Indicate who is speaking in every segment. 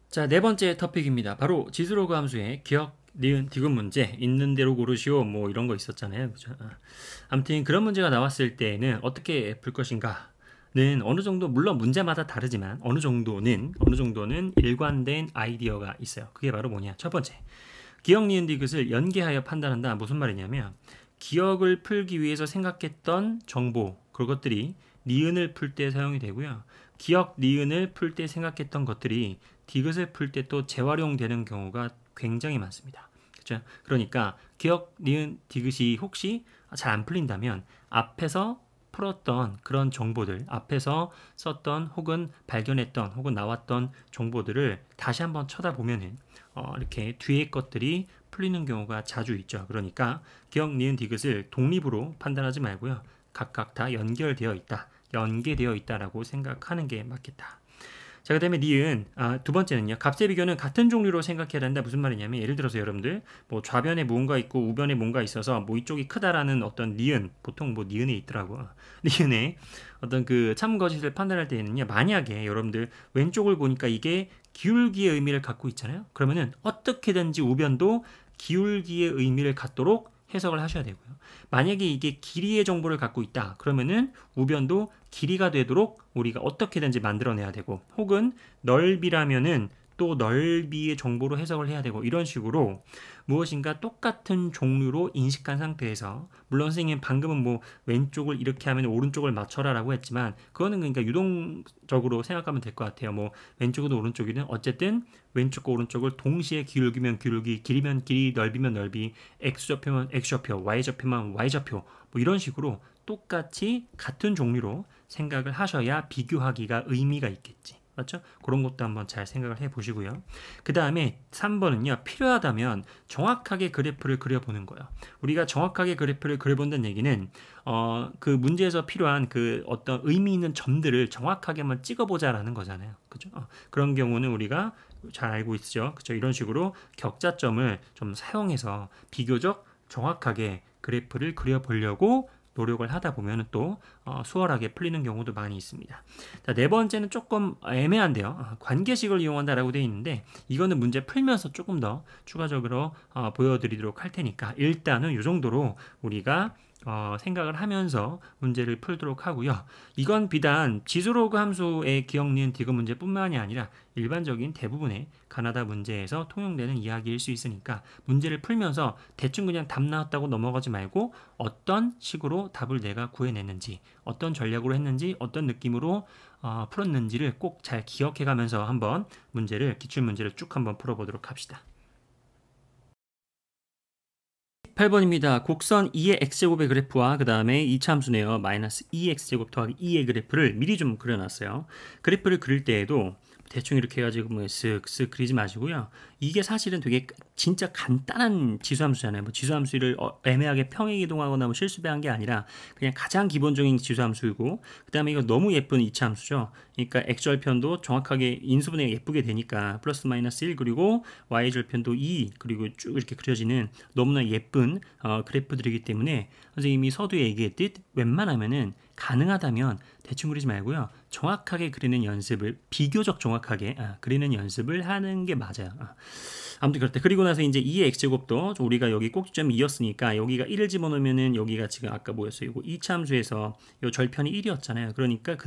Speaker 1: 자, 네 번째 터픽입니다. 바로 지수로그 함수의 기억, 니은, 디귿 문제, 있는 대로 고르시오, 뭐 이런 거 있었잖아요. 그죠? 아무튼 그런 문제가 나왔을 때는 어떻게 풀 것인가는 어느 정도, 물론 문제마다 다르지만 어느 정도는 일관된 아이디어가 있어요. 그게 바로 뭐냐? 첫 번째, 기억, 니은, 디귿을 연계하여 판단한다. 무슨 말이냐면, 기억을 풀기 위해서 생각했던 정보, 그것들이 니은을 풀 때 사용이 되고요. 기억, 니은을 풀 때 생각했던 것들이 디귿을 풀 때 또 재활용되는 경우가 굉장히 많습니다. 그렇죠? 그러니까 기억, 니은, 디귿이 혹시 잘 안 풀린다면 앞에서 풀었던 그런 정보들, 앞에서 썼던 혹은 발견했던 혹은 나왔던 정보들을 다시 한번 쳐다보면은 이렇게 뒤에 것들이 풀리는 경우가 자주 있죠. 그러니까 기억, 니은, 디귿을 독립으로 판단하지 말고요. 각각 다 연결되어 있다, 연계되어 있다라고 생각하는 게 맞겠다. 자, 그 다음에 니은, 두 번째는요. 값의 비교는 같은 종류로 생각해야 된다. 무슨 말이냐면, 예를 들어서 여러분들, 뭐 좌변에 뭔가 있고 우변에 뭔가 있어서 뭐 이쪽이 크다라는 어떤 니은, 보통 뭐 니은에 있더라고. 니은에 어떤 그 참거짓을 판단할 때는요. 만약에 여러분들 왼쪽을 보니까 이게 기울기의 의미를 갖고 있잖아요. 그러면은 어떻게든지 우변도 기울기의 의미를 갖도록 해석을 하셔야 되고요. 만약에 이게 길이의 정보를 갖고 있다. 그러면은 우변도 길이가 되도록 우리가 어떻게든지 만들어내야 되고, 혹은 넓이라면은 또 넓이의 정보로 해석을 해야 되고, 이런 식으로 무엇인가 똑같은 종류로 인식한 상태에서, 물론 선생님 방금은 뭐 왼쪽을 이렇게 하면 오른쪽을 맞춰라라고 했지만, 그거는 그러니까 유동적으로 생각하면 될 것 같아요. 뭐 왼쪽이든 오른쪽이든 어쨌든 왼쪽과 오른쪽을 동시에 기울기면 기울기, 길이면 길이, 넓이면 넓이, x좌표면 x좌표, y좌표면 y좌표, 뭐 이런 식으로 똑같이 같은 종류로 생각을 하셔야 비교하기가 의미가 있겠지. 맞죠? 그런 것도 한번 잘 생각을 해 보시고요. 그 다음에 3번은요, 필요하다면 정확하게 그래프를 그려보는 거예요. 우리가 정확하게 그래프를 그려본다는 얘기는, 그 문제에서 필요한 그 어떤 의미 있는 점들을 정확하게 한번 찍어보자라는 거잖아요. 그죠? 그런 경우는 우리가 잘 알고 있죠. 그죠? 이런 식으로 격자점을 좀 사용해서 비교적 정확하게 그래프를 그려보려고 노력을 하다 보면 또 수월하게 풀리는 경우도 많이 있습니다. 자, 네 번째는 조금 애매한데요. 관계식을 이용한다라고 되어 있는데, 이거는 문제 풀면서 조금 더 추가적으로 보여드리도록 할 테니까 일단은 이 정도로 우리가 생각을 하면서 문제를 풀도록 하고요. 이건 비단 지수로그 함수의 기억, 니은, 디귿 문제뿐만이 아니라 일반적인 대부분의 가나다 문제에서 통용되는 이야기일 수 있으니까, 문제를 풀면서 대충 그냥 답 나왔다고 넘어가지 말고 어떤 식으로 답을 내가 구해냈는지, 어떤 전략으로 했는지, 어떤 느낌으로 풀었는지를 꼭 잘 기억해가면서 한번 기출문제를 쭉 한번 풀어보도록 합시다. 8번입니다. 곡선 2의 x제곱의 그래프와 그 다음에 2차 함수네요. 마이너스 2x제곱 더하기 2의 그래프를 미리 좀 그려놨어요. 그래프를 그릴 때에도 대충 이렇게 해가지고 뭐 쓱쓱 그리지 마시고요. 이게 사실은 되게 진짜 간단한 지수함수잖아요. 뭐 지수함수를 애매하게 평행 이동하거나 뭐 실수배한 게 아니라 그냥 가장 기본적인 지수함수이고, 그 다음에 이거 너무 예쁜 2차 함수죠. 그러니까 x절편도 정확하게 인수분해가 예쁘게 되니까 플러스 마이너스 1, 그리고 y절편도 2, 그리고 쭉 이렇게 그려지는 너무나 예쁜 그래프들이기 때문에 선생님이 서두에 얘기했듯 웬만하면은 가능하다면 대충 그리지 말고요. 정확하게 그리는 연습을, 비교적 정확하게 그리는 연습을 하는 게 맞아요. 아무튼 그렇다. 그리고 나서 이제 2의 x제곱도 우리가 여기 꼭지점이 2였으니까 여기가 1을 집어넣으면은 여기가 지금 아까 뭐였어요? 이거 2차 함수에서 요 절편이 1이었잖아요. 그러니까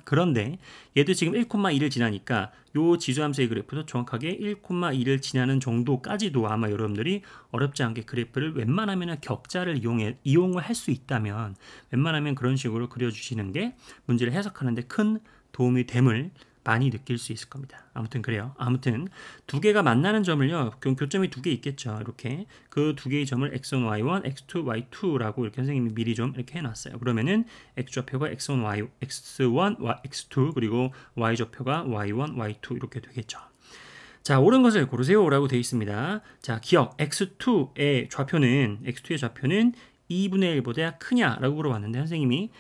Speaker 1: 그런데 얘도 지금 1,1을 지나니까 요 지수함수의 그래프도 정확하게 1,2를 지나는 정도까지도 아마 여러분들이 어렵지 않게 그래프를 웬만하면 격자를 이용을 할 수 있다면 웬만하면 그런 식으로 그려주시는 게 문제를 해석하는데 큰 도움이 됨을 많이 느낄 수 있을 겁니다. 아무튼 그래요. 아무튼 두 개가 만나는 점을요, 교점이 두 개 있겠죠. 이렇게 그 두 개의 점을 x1, y1, x2, y2라고 이렇게 선생님이 미리 좀 이렇게 해놨어요. 그러면은 x좌표가 x1, x1, x2, 그리고 y좌표가 y1, y2 이렇게 되겠죠. 자, 옳은 것을 고르세요 라고 되어 있습니다. 자, 기억 x2의 좌표는 2분의 1보다 크냐라고 물어봤는데, 선생님이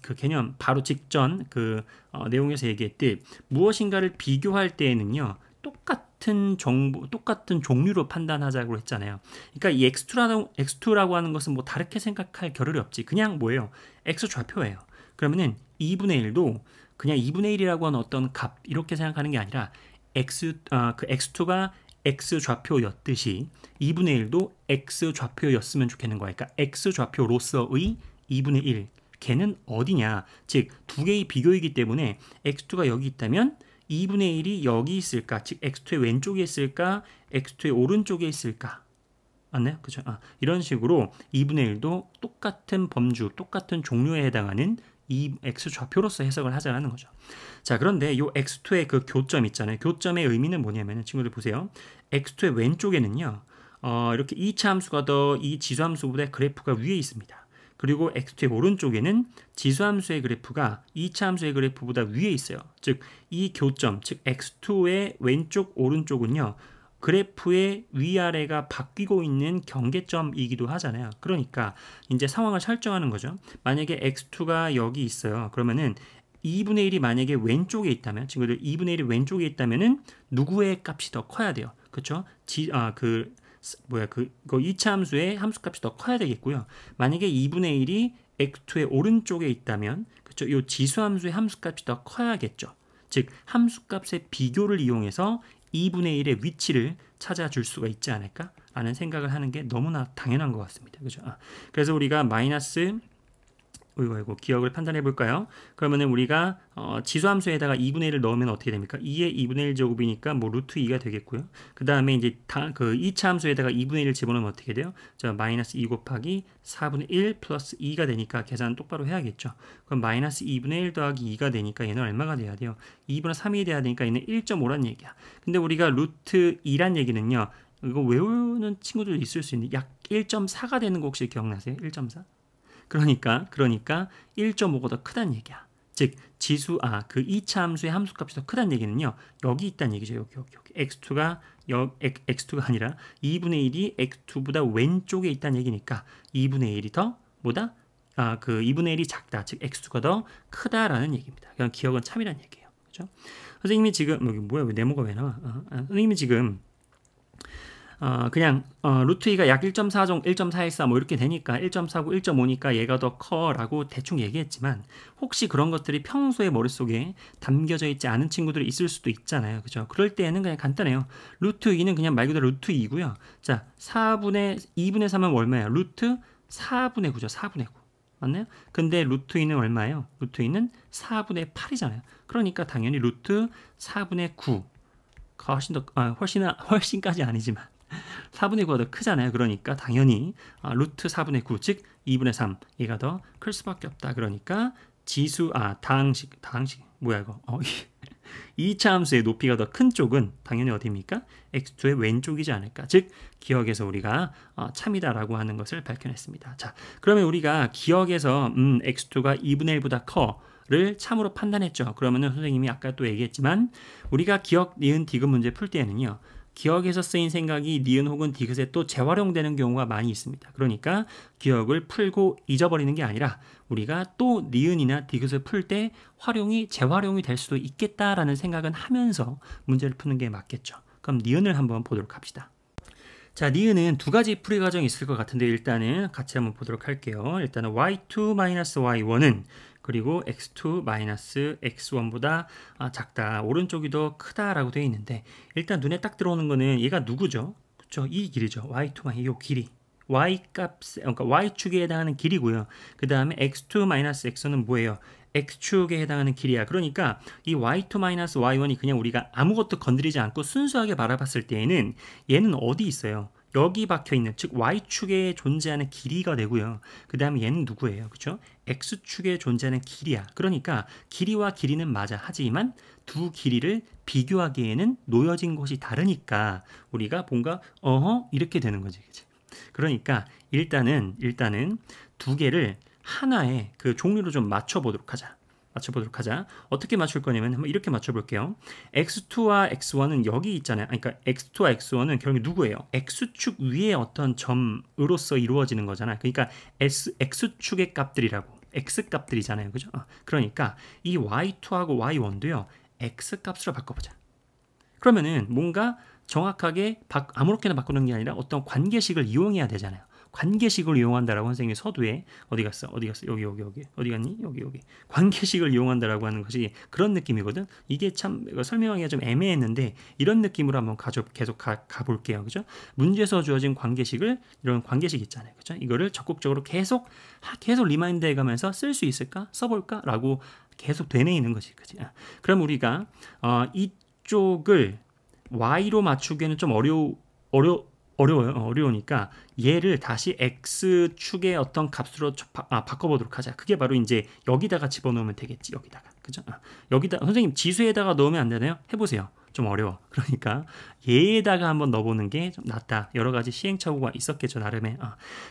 Speaker 1: 그 개념 바로 직전 그 내용에서 얘기했듯 무엇인가를 비교할 때에는요, 똑같은 정보, 똑같은 종류로 판단하자고 했잖아요. 그러니까 이 x2라고 하는 것은 뭐 다르게 생각할 겨를이 없지. 그냥 뭐예요? x 좌표예요. 그러면은 2분의 1도 그냥 2분의 1이라고 하는 어떤 값 이렇게 생각하는 게 아니라 그 x2가 x 좌표였듯이 2분의 1도 x 좌표였으면 좋겠는 거야. 그러니까 x 좌표로서의 2분의 1. 걔는 어디냐? 즉 두 개의 비교이기 때문에 x2가 여기 있다면 2분의 1이 여기 있을까? 즉 x2의 왼쪽에 있을까? x2의 오른쪽에 있을까? 맞나요? 그죠? 이런 식으로 2분의 1도 똑같은 범주, 똑같은 종류에 해당하는 이 x 좌표로서 해석을 하자는 거죠. 자, 그런데 이 x2의 그 교점 있잖아요. 교점의 의미는 뭐냐면 친구들 보세요. x2의 왼쪽에는요. 이렇게 2차 함수가 더 이 지수함수보다 그래프가 위에 있습니다. 그리고 x2의 오른쪽에는 지수함수의 그래프가 2차 함수의 그래프보다 위에 있어요. 즉 이 교점, 즉 x2의 왼쪽 오른쪽은요. 그래프의 위아래가 바뀌고 있는 경계점이기도 하잖아요. 그러니까 이제 상황을 설정하는 거죠. 만약에 x2가 여기 있어요. 그러면은 2분의 1이 만약에 왼쪽에 있다면, 친구들 2분의 1이 왼쪽에 있다면은 누구의 값이 더 커야 돼요. 그렇죠? 그 2차 함수의 함수값이 더 커야 되겠고요. 만약에 2분의 1이 x2의 오른쪽에 있다면, 그렇죠? 이 지수함수의 함수값이 더 커야겠죠. 즉 함수값의 비교를 이용해서 2분의 1의 위치를 찾아줄 수가 있지 않을까? 라는 생각을 하는 게 너무나 당연한 것 같습니다. 그죠? 그래서 우리가 마이너스 이거 기억을 판단해 볼까요? 그러면은 우리가 지수함수에다가 2분의 1을 넣으면 어떻게 됩니까? 2의 2분의 1 제곱이니까 뭐 루트 2가 되겠고요. 그 다음에 이제 그 2차 함수에다가 2분의 1을 집어넣으면 어떻게 돼요? 자, 마이너스 2 곱하기 4분의 1 플러스 2가 되니까 계산 똑바로 해야겠죠. 그럼 마이너스 2분의 1 더하기 2가 되니까 얘는 얼마가 돼야 돼요? 2분의 3이 돼야 되니까 얘는 1.5란 얘기야. 근데 우리가 루트 2란 얘기는요. 이거 외우는 친구들 있을 수 있는데 약 1.4가 되는 거 혹시 기억나세요? 1.4? 그러니까 1.5보다 크다는 얘기야. 즉 지수 그 2차 함수의 함수값이 더 크다는 얘기는요. 여기 있다는 얘기죠. 여기. x2가 아니라 2분의 1이 x2보다 왼쪽에 있다는 얘기니까 2분의 1이 더 뭐다? 그 2분의 1이 작다. 즉 x2가 더 크다라는 얘기입니다. 그냥 기억은 참이라는 얘기예요. 그렇죠? 선생님이 지금 뭐야? 왜 네모가 왜 나와? 선생님이 지금 그냥 루트 2가 약 1.4 정도, 1.414 뭐 이렇게 되니까 1.49, 1.5니까 얘가 더 커라고 대충 얘기했지만 혹시 그런 것들이 평소에 머릿속에 담겨져 있지 않은 친구들이 있을 수도 있잖아요. 그죠? 그럴 때에는 그냥 간단해요. 루트 2는 그냥 말 그대로 루트 2고요. 자, 2분의 3은 얼마예요? 루트 4분의 9죠. 4분의 9. 맞나요? 근데 루트 2는 얼마예요? 루트 2는 4분의 8이잖아요. 그러니까 당연히 루트 4분의 9가 훨씬까지 아니지만 4분의 9가 더 크잖아요. 그러니까 당연히 루트 4분의 9, 즉 2분의 3 얘가 더 클 수밖에 없다. 그러니까 지수 다항식 뭐야 이거 2차 함수의 높이가 더 큰 쪽은 당연히 어디입니까? x2의 왼쪽이지 않을까. 즉 기억에서 우리가 참이다라고 하는 것을 밝혀냈습니다. 자, 그러면 우리가 기억에서 x2가 2분의 1보다 커를 참으로 판단했죠. 그러면은 선생님이 아까 또 얘기했지만 우리가 기억, 니은, 디귿 문제 풀 때에는요. 기억에서 쓰인 생각이 니은 혹은 디귿에 또 재활용되는 경우가 많이 있습니다. 그러니까 기억을 풀고 잊어버리는 게 아니라 우리가 또 니은이나 디귿을 풀 때 재활용이 될 수도 있겠다라는 생각은 하면서 문제를 푸는 게 맞겠죠. 그럼 니은을 한번 보도록 합시다. 자, 니은은 두 가지 풀이 과정이 있을 것 같은데 일단은 같이 한번 보도록 할게요. 일단은 y2-y1은 그리고 x2-x1보다 작다. 오른쪽이 더 크다라고 되어 있는데 일단 눈에 딱 들어오는 거는 얘가 누구죠? 그렇죠? 이 길이죠. y2- 이 길이. 그러니까 y축에 해당하는 길이고요. 그 다음에 x2-x는 뭐예요? x축에 해당하는 길이야. 그러니까 이 y2-y1이 그냥 우리가 아무것도 건드리지 않고 순수하게 바라봤을 때에는 얘는 어디 있어요? 여기 박혀있는, 즉 y축에 존재하는 길이가 되고요. 그 다음에 얘는 누구예요? 그렇죠? x축에 존재하는 길이야. 그러니까 길이와 길이는 맞아. 하지만 두 길이를 비교하기에는 놓여진 곳이 다르니까 우리가 뭔가 이렇게 되는 거지. 그치? 그러니까 일단은 두 개를 하나의 그 종류로 좀 맞춰보도록 하자. 어떻게 맞출 거냐면 한번 이렇게 맞춰볼게요. x2와 x1은 여기 있잖아요. 그러니까 x2와 x1은 결국 누구예요? x축 위에 어떤 점으로서 이루어지는 거잖아요. 그러니까 x축의 값들이라고. x값들이잖아요. 그죠? 그러니까 이 y2하고 y1도요. x값으로 바꿔보자. 그러면은 뭔가 정확하게 아무렇게나 바꾸는 게 아니라 어떤 관계식을 이용해야 되잖아요. 관계식을 이용한다라고 선생님이 서두에 어디 갔어? 여기 어디 갔니? 여기 관계식을 이용한다라고 하는 것이 그런 느낌이거든. 이게 참 설명하기가 좀 애매했는데 이런 느낌으로 한번 계속 가볼게요. 그죠? 문제에서 주어진 관계식을 이런 관계식 있잖아요. 그죠? 이거를 적극적으로 계속 리마인드해 가면서 쓸 수 있을까? 써볼까?라고 계속 되뇌이는 것이 그지. 그럼 우리가 이쪽을 y로 맞추기에는 좀 어려우니까 얘를 다시 x축의 어떤 값으로 바꿔보도록 하자. 그게 바로 이제 여기다가 집어넣으면 되겠지. 여기다가. 그죠? 여기다 선생님 지수에다가 넣으면 안 되나요? 해보세요. 좀 어려워. 그러니까 얘에다가 한번 넣어보는 게 좀 낫다. 여러 가지 시행착오가 있었겠죠. 나름의.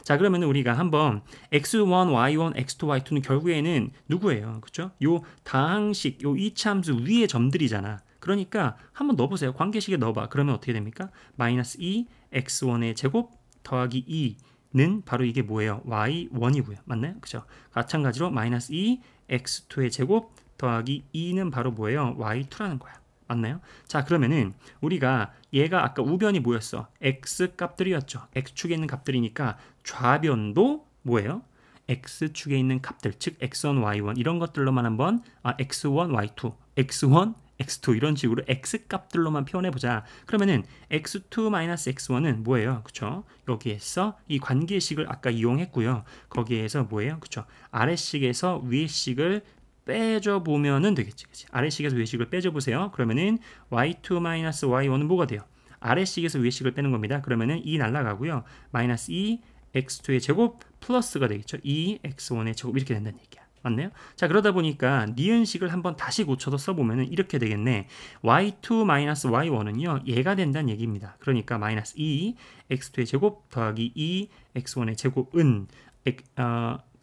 Speaker 1: 자, 그러면 우리가 한번 x1, y1, x2, y2는 결국에는 누구예요? 그죠? 요 다항식, 요 이차함수 위에 점들이잖아. 그러니까 한번 넣어보세요. 관계식에 넣어봐. 그러면 어떻게 됩니까? 마이너스 2 x1의 제곱 더하기 2는 바로 이게 뭐예요? y1이고요. 맞나요? 그죠? 마찬가지로 마이너스 2 x2의 제곱 더하기 2는 바로 뭐예요? y2라는 거야. 맞나요? 자, 그러면은 우리가 얘가 아까 우변이 뭐였어? x 값들이었죠. x축에 있는 값들이니까 좌변도 뭐예요? x축에 있는 값들, 즉 x1, y1 이런 것들로만 한번 x1, y2, x1, x2 이런 식으로 x 값들로만 표현해보자. 그러면은 x2-x1은 뭐예요? 그쵸? 여기에서 이 관계식을 아까 이용했고요. 거기에서 뭐예요? 그쵸? 아래식에서 위식을 빼줘보면은 되겠지. 그치? 아래식에서 위식을 빼줘보세요. 그러면은 y2-y1은 뭐가 돼요? 아래식에서 위식을 빼는 겁니다. 그러면은 2 날라가고요. 마이너스 2 x2의 제곱 플러스가 되겠죠. 2 x1의 제곱 이렇게 된다는 얘기야. 맞나요? 자, 그러다 보니까 니은식을 한번 다시 고쳐서 써보면 이렇게 되겠네. y2-y1은요 얘가 된다는 얘기입니다. 그러니까 마이너스 2 x2의 제곱 더하기 2 x1의 제곱은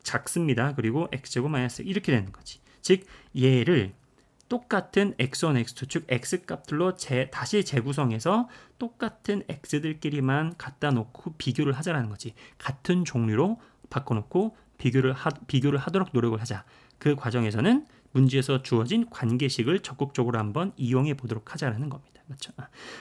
Speaker 1: 작습니다. 그리고 x제곱 마이너스 이렇게 되는 거지. 즉 얘를 똑같은 x1, x2 즉 x값들로 다시 재구성해서 똑같은 x들끼리만 갖다 놓고 비교를 하자라는 거지. 같은 종류로 바꿔놓고 비교를 하도록 노력을 하자. 그 과정에서는 문제에서 주어진 관계식을 적극적으로 한번 이용해 보도록 하자라는 겁니다. 맞죠?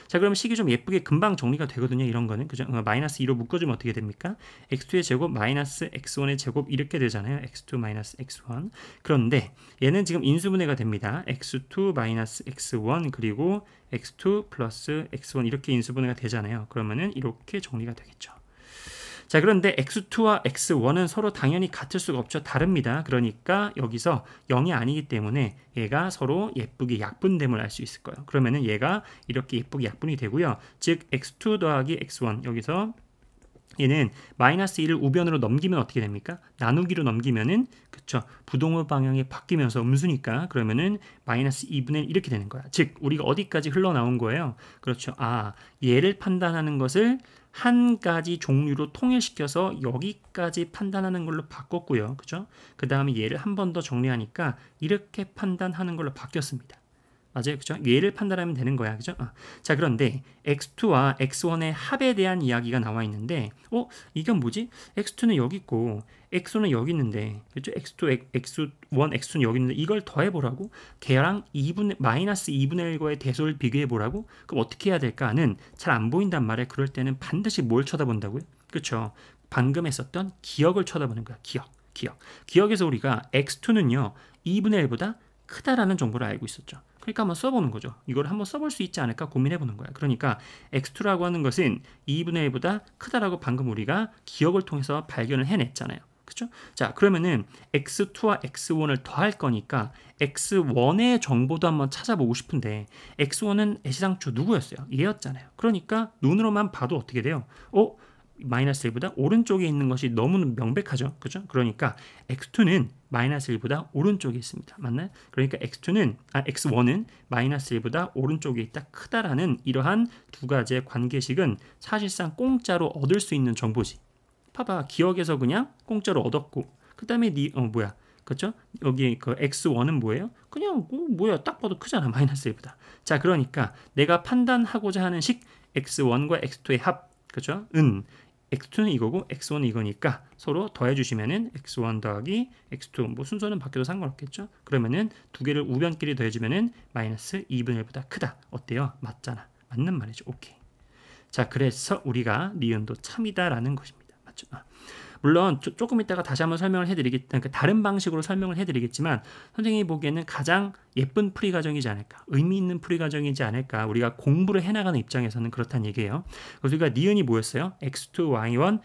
Speaker 1: 자, 그럼 식이 좀 예쁘게 금방 정리가 되거든요. 이런 거는. 그죠? 마이너스 2로 묶어주면 어떻게 됩니까? x2의 제곱 마이너스 x1의 제곱 이렇게 되잖아요. x2 마이너스 x1. 그런데 얘는 지금 인수분해가 됩니다. x2 마이너스 x1 그리고 x2 플러스 x1 이렇게 인수분해가 되잖아요. 그러면은 이렇게 정리가 되겠죠. 자, 그런데 x2와 x1은 서로 당연히 같을 수가 없죠. 다릅니다. 그러니까 여기서 0이 아니기 때문에 얘가 서로 예쁘게 약분됨을 알 수 있을 거예요. 그러면은 얘가 이렇게 예쁘게 약분이 되고요. 즉 x2 더하기 x1 여기서 얘는 마이너스 1을 우변으로 넘기면 어떻게 됩니까? 나누기로 넘기면은 그쵸 부동호 방향이 바뀌면서 음수니까 그러면은 마이너스 2분의 1 이렇게 되는 거야. 즉 우리가 어디까지 흘러나온 거예요? 그렇죠. 얘를 판단하는 것을 한 가지 종류로 통일시켜서 여기까지 판단하는 걸로 바꿨고요. 그죠? 그 다음에 얘를 한 번 더 정리하니까 이렇게 판단하는 걸로 바뀌었습니다. 맞아요. 그죠? 얘를 판단하면 되는 거야. 그죠? 자, 그런데 x2와 x1의 합에 대한 이야기가 나와 있는데 이건 뭐지? x2는 여기 있고 x1은 여기 있는데 그죠? x2, x1, x2는 여기 있는데 이걸 더해보라고? 걔랑 마이너스 2분의 1과의 대소를 비교해보라고? 그럼 어떻게 해야 될까는 잘 안 보인단 말이에요. 그럴 때는 반드시 뭘 쳐다본다고요? 그렇죠? 방금 했었던 기억을 쳐다보는 거야. 기억에서 우리가 x2는요 2분의 1보다 크다라는 정보를 알고 있었죠. 그러니까 한번 써보는 거죠. 이걸 한번 써볼 수 있지 않을까 고민해보는 거야. 그러니까 x2라고 하는 것은 2분의 1보다 크다라고 방금 우리가 기억을 통해서 발견을 해냈잖아요. 그렇죠? 자, 그러면은 x2와 x1을 더할 거니까 x1의 정보도 한번 찾아보고 싶은데 x1은 애시당초 누구였어요? 얘였잖아요. 그러니까 눈으로만 봐도 어떻게 돼요? 마이너스 1보다 오른쪽에 있는 것이 너무 명백하죠. 그죠? 그러니까 x2는 마이너스 1보다 오른쪽에 있습니다. 맞나요? 그러니까 x1은 마이너스 1보다 오른쪽에 있다 크다라는 이러한 두 가지의 관계식은 사실상 공짜로 얻을 수 있는 정보지. 봐봐. 기억에서 그냥 공짜로 얻었고 그 다음에 그렇죠? 여기 그 x1은 뭐예요? 그냥 딱 봐도 크잖아. 마이너스 1보다. 자, 그러니까 내가 판단하고자 하는 식 x1과 x2의 합 그렇죠? x2는 이거고 x1은 이거니까 서로 더해주시면은 x1 더하기 x2 순서는 바뀌어도 상관없겠죠? 그러면은 두 개를 우변끼리 더해주면은 마이너스 2분의 1보다 크다. 어때요? 맞잖아. 맞는 말이죠. 오케이. 자, 그래서 우리가 니은도 참이다라는 것입니다. 맞죠? 그렇죠? 물론 조금 이따가 다시 한번 설명을 그러니까 다른 방식으로 설명을 해드리겠지만 선생님이 보기에는 가장 예쁜 풀이 과정이지 않을까, 의미 있는 풀이 과정이지 않을까, 우리가 공부를 해나가는 입장에서는 그렇다는 얘기예요. 그래서 우리가 니은이 뭐였어요? x2, y1,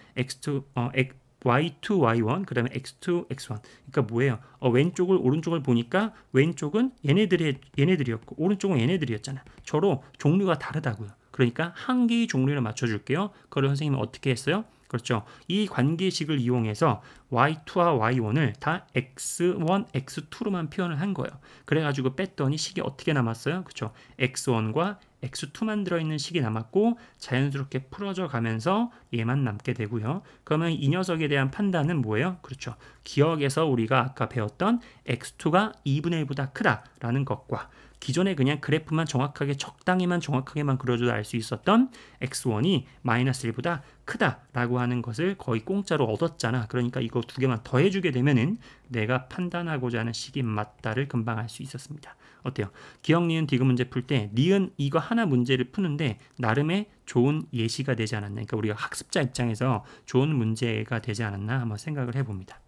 Speaker 1: y2, y1, 그 다음에 x2, x1. 그러니까 뭐예요? 왼쪽을 오른쪽을 보니까 왼쪽은 얘네들이었고 오른쪽은 얘네들이었잖아. 서로 종류가 다르다고요. 그러니까 한 개의 종류를 맞춰줄게요. 그걸 선생님은 어떻게 했어요? 그렇죠. 이 관계식을 이용해서 y2와 y1을 다 x1, x2로만 표현을 한 거예요. 그래가지고 뺐더니 식이 어떻게 남았어요? 그렇죠. x1과 x2만 들어있는 식이 남았고 자연스럽게 풀어져 가면서 얘만 남게 되고요. 그러면 이 녀석에 대한 판단은 뭐예요? 그렇죠. 기억에서 우리가 아까 배웠던 x2가 2분의 1보다 크다라는 것과 기존에 그냥 그래프만 정확하게 적당히만 정확하게만 그려줘도 알 수 있었던 x1이 마이너스 1보다 크다라고 하는 것을 거의 공짜로 얻었잖아. 그러니까 이거 두 개만 더해주게 되면은 내가 판단하고자 하는 식이 맞다를 금방 알 수 있었습니다. 어때요? 기억, 니은, 디귿 문제 풀 때 니은 이거 하나 문제를 푸는데 나름의 좋은 예시가 되지 않았나. 그러니까 우리가 학습자 입장에서 좋은 문제가 되지 않았나 한번 생각을 해봅니다.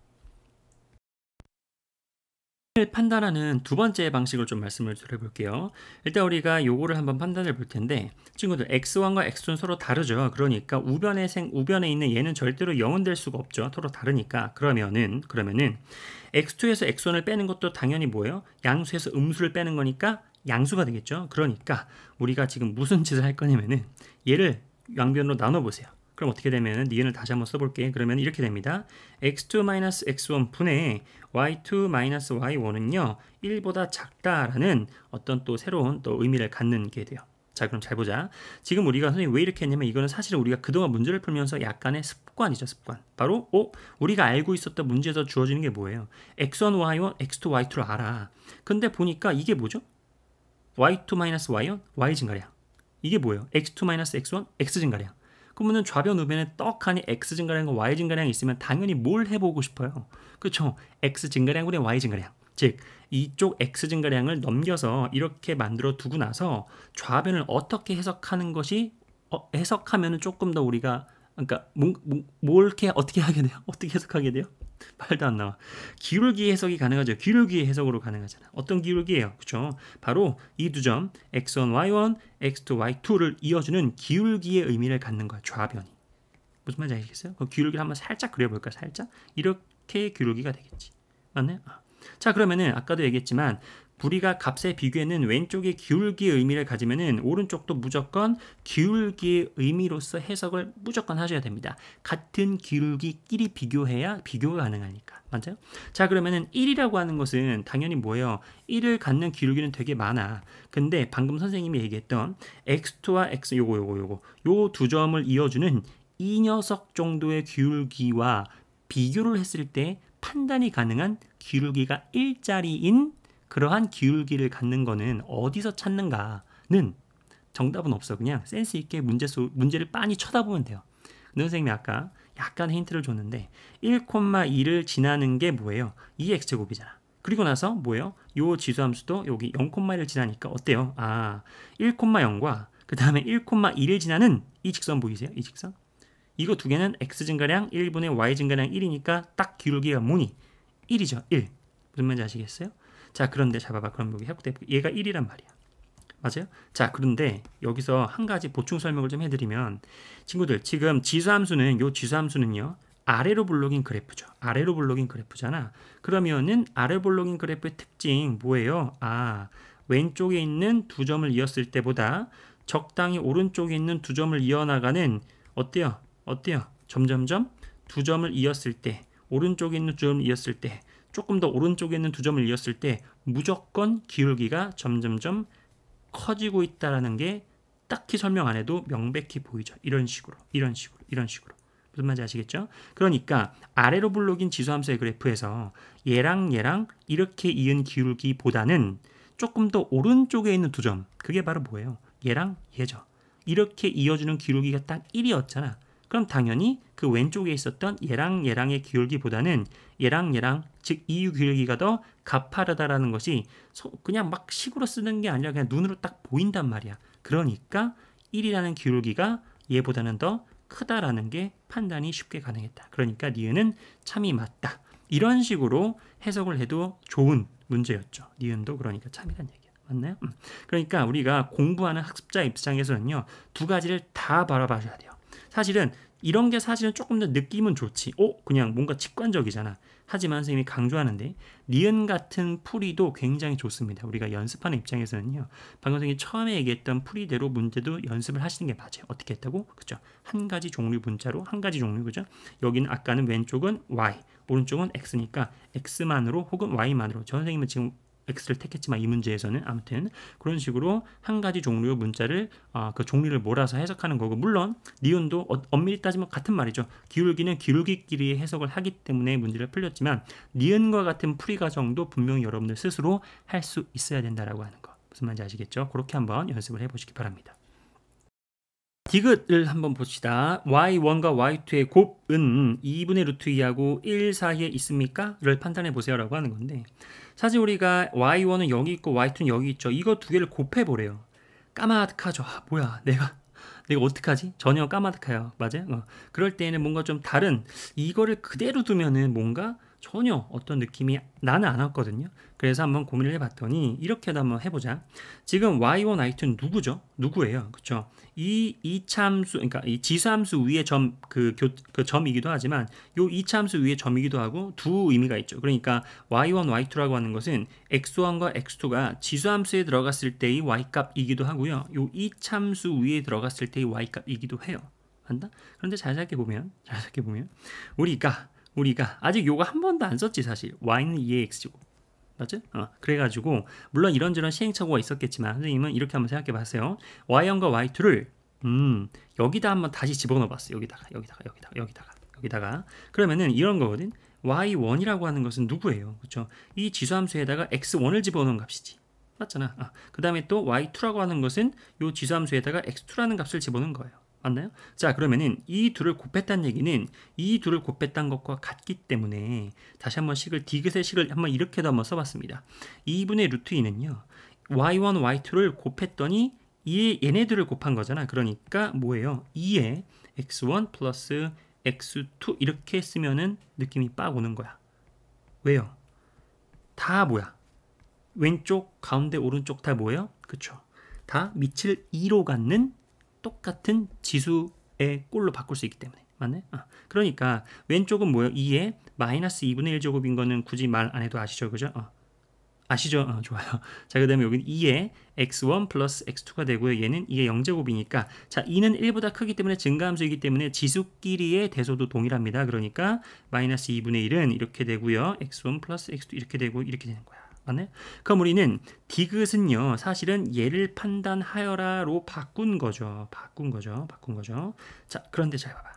Speaker 1: 판단하는 두 번째 방식을 좀 말씀을 드려볼게요. 일단 우리가 요거를 한번 판단을 볼 텐데 친구들 x1과 x2는 서로 다르죠. 그러니까 우변에 있는 얘는 절대로 0은 될 수가 없죠. 서로 다르니까. 그러면은 x2에서 x1을 빼는 것도 당연히 뭐예요? 양수에서 음수를 빼는 거니까 양수가 되겠죠. 그러니까 우리가 지금 무슨 짓을 할 거냐면은 얘를 양변으로 나눠보세요. 그럼 어떻게 되면은 니은을 다시 한번 써볼게. 그러면 이렇게 됩니다. x2-x1 분의 y2-y1은요 1보다 작다라는 어떤 또 새로운 또 의미를 갖는 게 돼요. 자, 그럼 잘 보자. 지금 우리가 선생님 왜 이렇게 했냐면 이거는 사실은 우리가 그동안 문제를 풀면서 약간의 습관이죠. 습관. 바로 우리가 알고 있었던 문제에서 주어지는 게 뭐예요? x1, y1, x2, y2를 알아. 근데 보니까 이게 뭐죠? y2-y1, y 증가량. 이게 뭐예요? x2-x1, x 증가량. 그러면 좌변 우변에 떡하니 x 증가량과 y 증가량이 있으면 당연히 뭘 해보고 싶어요? 그렇죠? x 증가량분의 y 증가량. 즉 이쪽 x 증가량을 넘겨서 이렇게 만들어 두고 나서 좌변을 어떻게 해석하는 것이 해석하면은 조금 더 우리가 그러니까 이렇게 어떻게 하게 돼요? 어떻게 해석하게 돼요? 말도 안 나와. 기울기 해석이 가능하죠. 기울기 해석으로 가능하잖아. 어떤 기울기예요? 그렇죠? 바로 이 두 점 x1, y1, x2, y2를 이어주는 기울기의 의미를 갖는 거야. 좌변이. 무슨 말인지 아시겠어요? 그 기울기를 한번 살짝 그려볼까? 살짝? 이렇게 기울기가 되겠지. 맞나요? 자, 그러면은 아까도 얘기했지만 우리가 값의 비교에는 왼쪽에 기울기의 의미를 가지면은 오른쪽도 무조건 기울기의 의미로서 해석을 무조건 하셔야 됩니다. 같은 기울기끼리 비교해야 비교가 가능하니까. 맞아요? 자, 그러면은 1이라고 하는 것은 당연히 뭐예요? 1을 갖는 기울기는 되게 많아. 근데 방금 선생님이 얘기했던 x2와 x 요거 요 두 점을 이어주는 이 녀석 정도의 기울기와 비교를 했을 때 판단이 가능한 기울기가 1짜리인 그러한 기울기를 갖는 거는 어디서 찾는가는 정답은 없어. 그냥 센스 있게 문제를 빤히 쳐다보면 돼요. 근데 선생님이 아까 약간 힌트를 줬는데 1,2를 지나는 게 뭐예요? 2x제곱이잖아. 그리고 나서 뭐예요? 요 지수함수도 여기 0,1을 지나니까 어때요? 1,0과 그 다음에 1,2를 지나는 이 직선 보이세요? 이 직선? 이거 두 개는 x 증가량 1분의 y 증가량 1이니까 딱 기울기가 뭐니? 1이죠. 1. 무슨 말인지 아시겠어요? 자, 그런데 잘 봐봐. 그럼 여기 해볼게. 얘가 1이란 말이야. 맞아요? 자, 그런데 여기서 한 가지 보충 설명을 좀 해드리면 친구들 지금 지수함수는 요 지수함수는요 아래로 블록인 그래프죠. 아래로 블록인 그래프잖아. 그러면은 아래 블록인 그래프의 특징 뭐예요? 왼쪽에 있는 두 점을 이었을 때보다 적당히 오른쪽에 있는 두 점을 이어나가는 어때요? 점점점 두 점을 이었을 때 오른쪽에 있는 두 점을 이었을 때 조금 더 오른쪽에 있는 두 점을 이었을 때 무조건 기울기가 점점점 커지고 있다라는 게 딱히 설명 안 해도 명백히 보이죠. 이런 식으로. 무슨 말인지 아시겠죠? 그러니까 아래로 블록인 지수함수의 그래프에서 얘랑 이렇게 이은 기울기보다는 조금 더 오른쪽에 있는 두 점, 그게 바로 뭐예요? 얘랑 얘죠. 이렇게 이어주는 기울기가 딱 1이었잖아. 그럼 당연히 그 왼쪽에 있었던 얘랑의 기울기보다는 얘랑 즉 이 기울기가 더 가파르다라는 것이 그냥 막 식으로 쓰는 게 아니라 그냥 눈으로 딱 보인단 말이야. 그러니까 1이라는 기울기가 얘보다는 더 크다라는 게 판단이 쉽게 가능했다. 그러니까 니은은 참이 맞다. 이런 식으로 해석을 해도 좋은 문제였죠. 니은도 그러니까 참이란 얘기야. 맞나요? 그러니까 우리가 공부하는 학습자 입장에서는요, 두 가지를 다 바라봐줘야 돼요. 사실은 이런 게 사실은 조금 더 느낌은 좋지. 그냥 뭔가 직관적이잖아. 하지만 선생님이 강조하는데 니은 같은 풀이도 굉장히 좋습니다. 우리가 연습하는 입장에서는요. 방금 선생님이 처음에 얘기했던 풀이대로 문제도 연습을 하시는 게 맞아요. 어떻게 했다고? 그죠? 한 가지 종류 문자로 한 가지 종류, 그죠? 여기는 아까는 왼쪽은 y, 오른쪽은 x니까 x만으로 혹은 y만으로. 저 선생님은 지금 x를 택했지만 이 문제에서는 아무튼 그런 식으로 한 가지 종류의 문자를 그 종류를 몰아서 해석하는 거고, 물론 니은도 엄밀히 따지면 같은 말이죠. 기울기는 기울기끼리 해석을 하기 때문에 문제를 풀렸지만 니은과 같은 풀이 과정도 분명히 여러분들 스스로 할 수 있어야 된다라고 하는 거, 무슨 말인지 아시겠죠? 그렇게 한번 연습을 해보시기 바랍니다. 디귿을 한번 봅시다. y1과 y2의 곱은 2분의 루트 2하고 1 사이에 있습니까? 를 판단해 보세요 라고 하는 건데, 사실 우리가 y1은 여기 있고 y2는 여기 있죠. 이거 두 개를 곱해 보래요. 까마득하죠. 뭐야, 내가 어떡하지? 전혀 까마득해요. 맞아요? 그럴 때에는 뭔가 좀 다른, 이거를 그대로 두면은 뭔가 전혀 어떤 느낌이 나는 안 왔거든요. 그래서 한번 고민을 해봤더니 이렇게도 한번 해보자. 지금 y1, y2는 누구죠? 누구예요? 그쵸? 이 이차함수, 그러니까 이 지수함수 위의 점, 그 점이기도 하지만 요 이차함수 위의 점이기도 하고 두 의미가 있죠. 그러니까 y1, y2라고 하는 것은 x1과 x2가 지수함수에 들어갔을 때의 y값이기도 하고요. 요 이차함수 위에 들어갔을 때의 y값이기도 해요. 맞나? 그런데 잘 생각해보면 우리가 아직 요거 한 번도 안 썼지 사실. y는 2의 x제곱. 맞죠? 그래가지고 물론 이런저런 시행착오가 있었겠지만 선생님은 이렇게 한번 생각해 봤어요. y1과 y2를 여기다 한번 다시 집어넣어 봤어요. 여기다가 그러면은 이런 거거든. y1이라고 하는 것은 누구예요? 그렇죠? 이 지수함수에다가 x1을 집어넣은 값이지. 맞잖아. 그 다음에 또 y2라고 하는 것은 이 지수함수에다가 x2라는 값을 집어넣은 거예요. 맞나요? 자, 그러면은 이 둘을 곱했다는 얘기는 이 둘을 곱했다는 것과 같기 때문에 다시 한번 디귿의 식을 한번 이렇게도 한번 써봤습니다. 2분의 루트 2는요 y1, y2를 곱했더니 얘네들을 곱한 거잖아. 그러니까 뭐예요? 2에 x1 플러스 x2 이렇게 쓰면은 느낌이 빡 오는 거야. 왜요? 다 뭐야? 왼쪽, 가운데, 오른쪽 다 뭐예요? 그쵸? 다 밑을 2로 갖는 똑같은 지수의 꼴로 바꿀 수 있기 때문에. 맞네? 그러니까 왼쪽은 뭐예요? 2에 마이너스 2분의 1제곱인 거는 굳이 말 안 해도 아시죠? 그죠? 아시죠? 좋아요. 자, 그 다음에 여기는 2에 x1 플러스 x2가 되고요. 얘는 2의 0제곱이니까 자, 2는 1보다 크기 때문에 증가함수이기 때문에 지수끼리의 대소도 동일합니다. 그러니까 마이너스 2분의 1은 이렇게 되고요. x1 플러스 x2 이렇게 되고 이렇게 되는 거야. 맞나요? 그럼 우리는 디귿은요 사실은 얘를 판단하여라로 바꾼 거죠. 자, 그런데 잘 봐봐.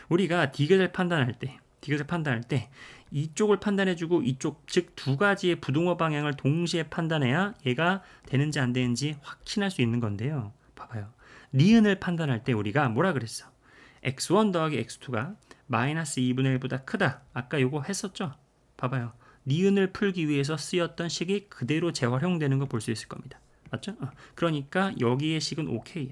Speaker 1: 우리가 디귿을 판단할 때 이쪽을 판단해주고 이쪽, 즉 두 가지의 부등호 방향을 동시에 판단해야 얘가 되는지 안 되는지 확신할 수 있는 건데요. 봐봐요. 니은을 판단할 때 우리가 뭐라 그랬어? x1 더하기 x2가 마이너스 2분의 1보다 크다. 아까 요거 했었죠? 봐봐요. 니은을 풀기 위해서 쓰였던 식이 그대로 재활용되는 거 볼 수 있을 겁니다. 맞죠? 그러니까 여기의 식은 OK야.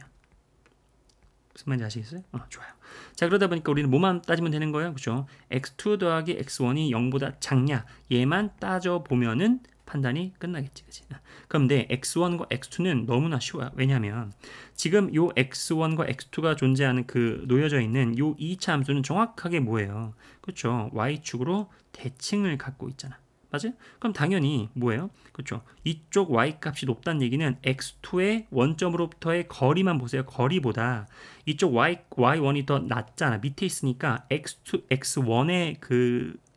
Speaker 1: 무슨 말인지 아시겠어요? 좋아요. 자, 그러다 보니까 우리는 뭐만 따지면 되는 거예요? 그죠? x2 더하기 x1이 0보다 작냐? 얘만 따져보면은 판단이 끝나겠지. 그치? 그런데 x1과 x2는 너무나 쉬워요. 왜냐하면 지금 요 x1과 x2가 존재하는 놓여져 있는 요 2차 함수는 정확하게 뭐예요? 그렇죠? y축으로 대칭을 갖고 있잖아. 맞아요? 그럼 당연히 뭐예요? 그렇죠? 이쪽 y값이 높다는 얘기는 x2의 원점으로부터의 거리만 보세요. 거리보다 이쪽 y1이 더 낮잖아. 밑에 있으니까 x1의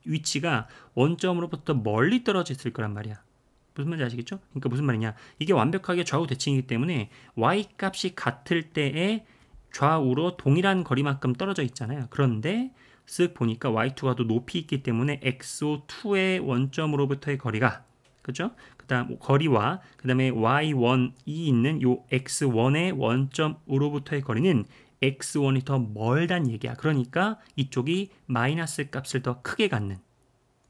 Speaker 1: 위치가 원점으로부터 멀리 떨어져 있을 거란 말이야. 무슨 말인지 아시겠죠? 그러니까 무슨 말이냐? 이게 완벽하게 좌우 대칭이기 때문에 y값이 같을 때에 좌우로 동일한 거리만큼 떨어져 있잖아요. 그런데 쓱 보니까 y2가 더 높이 있기 때문에 xo2의 원점으로부터의 거리가, 그죠? 그 다음 거리와 그 다음에 y1이 있는 요 x1의 원점으로부터의 거리는 x1이 더 멀다는 얘기야. 그러니까 이쪽이 마이너스 값을 더 크게 갖는,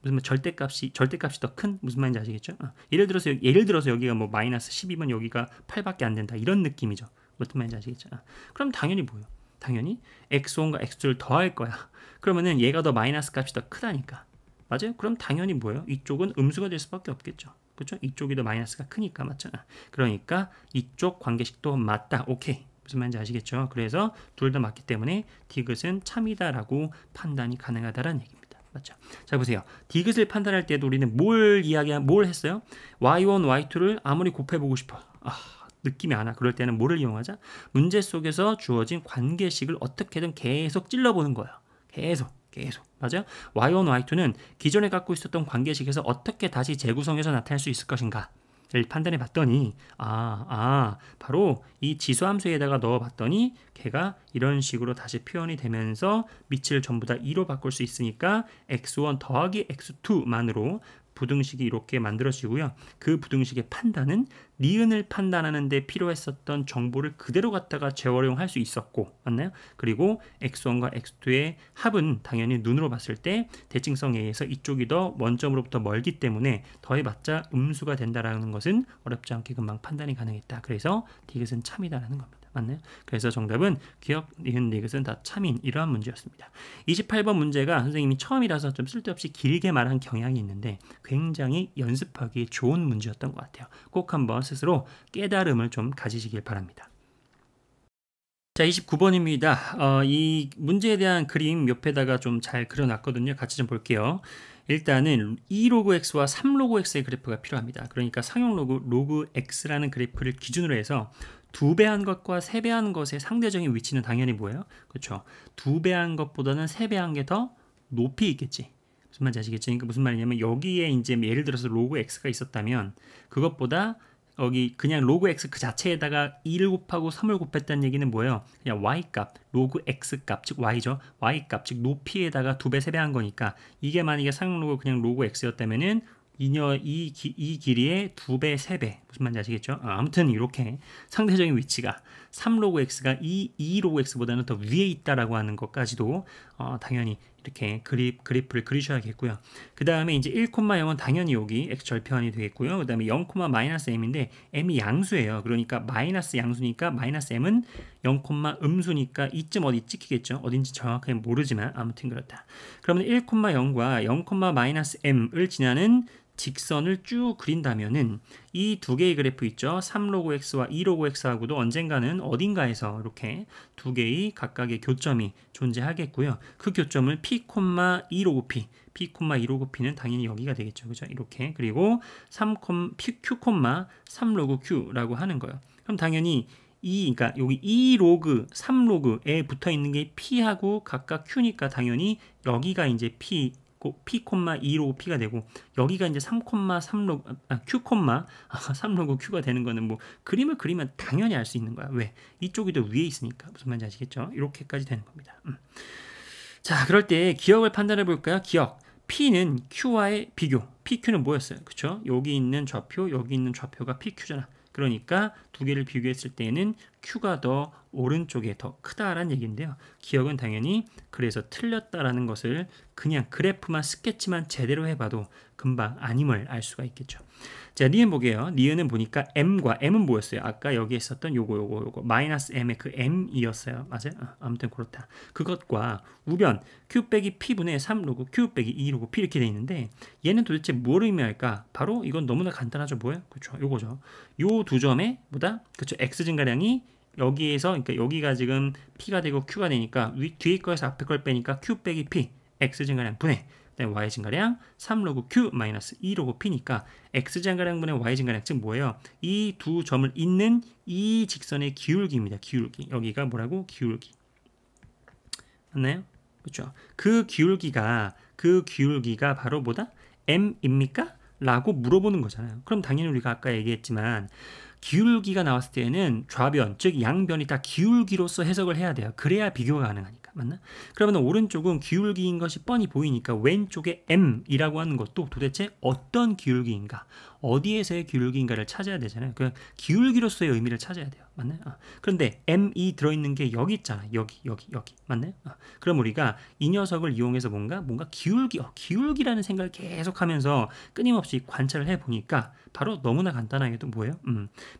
Speaker 1: 무슨 말, 절대값이 더 큰, 무슨 말인지 아시겠죠? 예를 들어서 여기가 뭐 마이너스 12면 여기가 8밖에 안 된다, 이런 느낌이죠. 무슨 말인지 아시겠죠? 그럼 당연히 뭐예요? 당연히 x1과 x2를 더할 거야. 그러면은 얘가 더 마이너스 값이 더 크다니까. 맞아요? 그럼 당연히 뭐예요? 이쪽은 음수가 될 수밖에 없겠죠. 그렇죠? 이쪽이 더 마이너스가 크니까 맞잖아. 그러니까 이쪽 관계식도 맞다. 오케이. 무슨 말인지 아시겠죠? 그래서 둘 다 맞기 때문에 디귿은 참이다라고 판단이 가능하다라는 얘기입니다. 맞죠? 자 보세요. 디귿을 판단할 때도 우리는 뭘 했어요? y1, y2를 아무리 곱해보고 싶어. 느낌이 안 와. 그럴 때는 뭐를 이용하자? 문제 속에서 주어진 관계식을 어떻게든 계속 찔러보는 거예요. 계속. 맞아요? y1, y2는 기존에 갖고 있었던 관계식에서 어떻게 다시 재구성해서 나타낼 수 있을 것인가 를 판단해 봤더니 바로 이 지수함수에다가 넣어 봤더니 걔가 이런 식으로 다시 표현이 되면서 밑을 전부 다 2로 바꿀 수 있으니까 x1 더하기 x2만으로 부등식이 이렇게 만들어지고요. 그 부등식의 판단은 니은을 판단하는 데 필요했었던 정보를 그대로 갖다가 재활용할 수 있었고 맞나요? 그리고 x1과 x2의 합은 당연히 눈으로 봤을 때 대칭성에 의해서 이쪽이 더 원점으로부터 멀기 때문에 더해봤자 음수가 된다라는 것은 어렵지 않게 금방 판단이 가능했다. 그래서 디귿은 참이다라는 겁니다. 맞나요? 그래서 정답은 기억, 니은, 디귿은 다 참인 이러한 문제였습니다. 28번 문제가 선생님이 처음이라서 좀 쓸데없이 길게 말한 경향이 있는데 굉장히 연습하기 좋은 문제였던 것 같아요. 꼭 한번 스스로 깨달음을 좀 가지시길 바랍니다. 자, 29번입니다. 이 문제에 대한 그림 옆에다가 좀 잘 그려놨거든요. 같이 좀 볼게요. 일단은 2로그 x와 3로그 x의 그래프가 필요합니다. 그러니까 상용 로그 x라는 그래프를 기준으로 해서 2배 한 것과 3배 한 것의 상대적인 위치는 당연히 뭐예요? 그렇죠. 2배 한 것보다는 3배 한 게 더 높이 있겠지. 무슨 말인지 아시겠죠? 그러니까 무슨 말이냐면 여기에 이제 예를 들어서 로그 x가 있었다면 그것보다 여기 그냥 로그 x 그 자체에다가 2를 곱하고 3을 곱했다는 얘기는 뭐예요? 그냥 y값, 로그 x값, 즉 y죠. y값, 즉 높이에다가 2배, 3배 한 거니까 이게 만약에 상용 로그 그냥 로그 x였다면은 이 길이의 2배, 3배 무슨 말인지 아시겠죠? 아무튼 이렇게 상대적인 위치가 3로그 x가 2로그 x보다는 더 위에 있다라고 하는 것까지도 당연히 이렇게 그래프를 그리셔야겠고요. 그 다음에 이제 1,0은 당연히 여기 x 절편이 되겠고요. 그 다음에 0, -m인데 m이 양수예요. 그러니까 마이너스 양수니까 마이너스 m은 0, 음수니까 이쯤 어디 찍히겠죠. 어딘지 정확하게 모르지만 아무튼 그렇다. 그러면 1,0과 0,-m을 지나는 직선을 쭉 그린다면은 이 두 개의 그래프 있죠. 3로그 x와 2로그 x하고도 언젠가는 어딘가에서 이렇게 두 개의 각각의 교점이 존재하겠고요. 그 교점을 p,2로그 p,2로그 p는 당연히 여기가 되겠죠. 그죠? 이렇게. 그리고 q, 3로그 q라고 하는 거예요. 그럼 당연히 그러니까 여기 2로그, 3로그에 붙어 있는 게 p하고 각각 q니까 당연히 여기가 이제 p,2로그 p가 되고 여기가 이제 3,3로그 q, 3로그 q가 되는 거는 뭐 그림을 그리면 당연히 알 수 있는 거야. 왜? 이쪽이 더 위에 있으니까. 무슨 말인지 아시겠죠? 이렇게까지 되는 겁니다. 자, 그럴 때 기억을 판단해 볼까요? 기억. p는 q와의 비교. pq는 뭐였어요? 그쵸? 여기 있는 좌표, 여기 있는 좌표가 pq잖아. 그러니까 두 개를 비교했을 때에는 q가 더 오른쪽에 더 크다라는 얘기인데요. 기억은 당연히 그래서 틀렸다라는 것을 그냥 그래프만 스케치만 제대로 해봐도 금방 아님을 알 수가 있겠죠. 자, 니은 보게요. 니은은 보니까 m은 뭐였어요? 아까 여기 있었던 요거 마이너스 m의 그 m이었어요. 맞아요? 아무튼 그렇다. 그것과 우변 q 빼기 p분의 3로그 q 빼기 2로그 p 이렇게 돼 있는데 얘는 도대체 뭘 의미할까? 바로 이건 너무나 간단하죠. 뭐예요? 그렇죠. 요거죠. 요 두 점에 뭐다? 그렇죠. x 증가량이 여기에서 그러니까 여기가 지금 p가 되고 q가 되니까 뒤에 거에서 앞에 걸 빼니까 q 빼기 p x 증가량 분의 y 증가량 3로그 q 마이너스 2로그 p니까 x 증가량분의 y 증가량 즉 뭐예요? 이 두 점을 잇는 이 직선의 기울기입니다. 기울기. 여기가 뭐라고? 기울기. 맞나요? 그렇죠. 그 기울기가 바로 뭐다? m입니까? 라고 물어보는 거잖아요. 그럼 당연히 우리가 아까 얘기했지만 기울기가 나왔을 때는 좌변, 즉 양변이 다 기울기로서 해석을 해야 돼요. 그래야 비교가 가능하니까. 맞나? 그러면 오른쪽은 기울기인 것이 뻔히 보이니까 왼쪽에 m이라고 하는 것도 도대체 어떤 기울기인가, 어디에서의 기울기인가를 찾아야 되잖아요. 그 기울기로서의 의미를 찾아야 돼요. 맞나요? 그런데 m이 들어있는 게 여기 있잖아. 여기 맞나요? 그럼 우리가 이 녀석을 이용해서 뭔가 기울기라는 생각을 계속하면서 끊임없이 관찰을 해보니까 바로 너무나 간단하게도 뭐예요?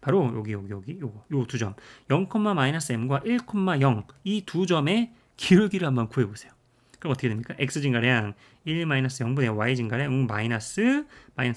Speaker 1: 바로 여기 요 두 점 0,-m과 1,0 이 두 점의 기울기를 한번 구해보세요. 그럼 어떻게 됩니까? x 증가량 1-0분의 y 증가량 마이너스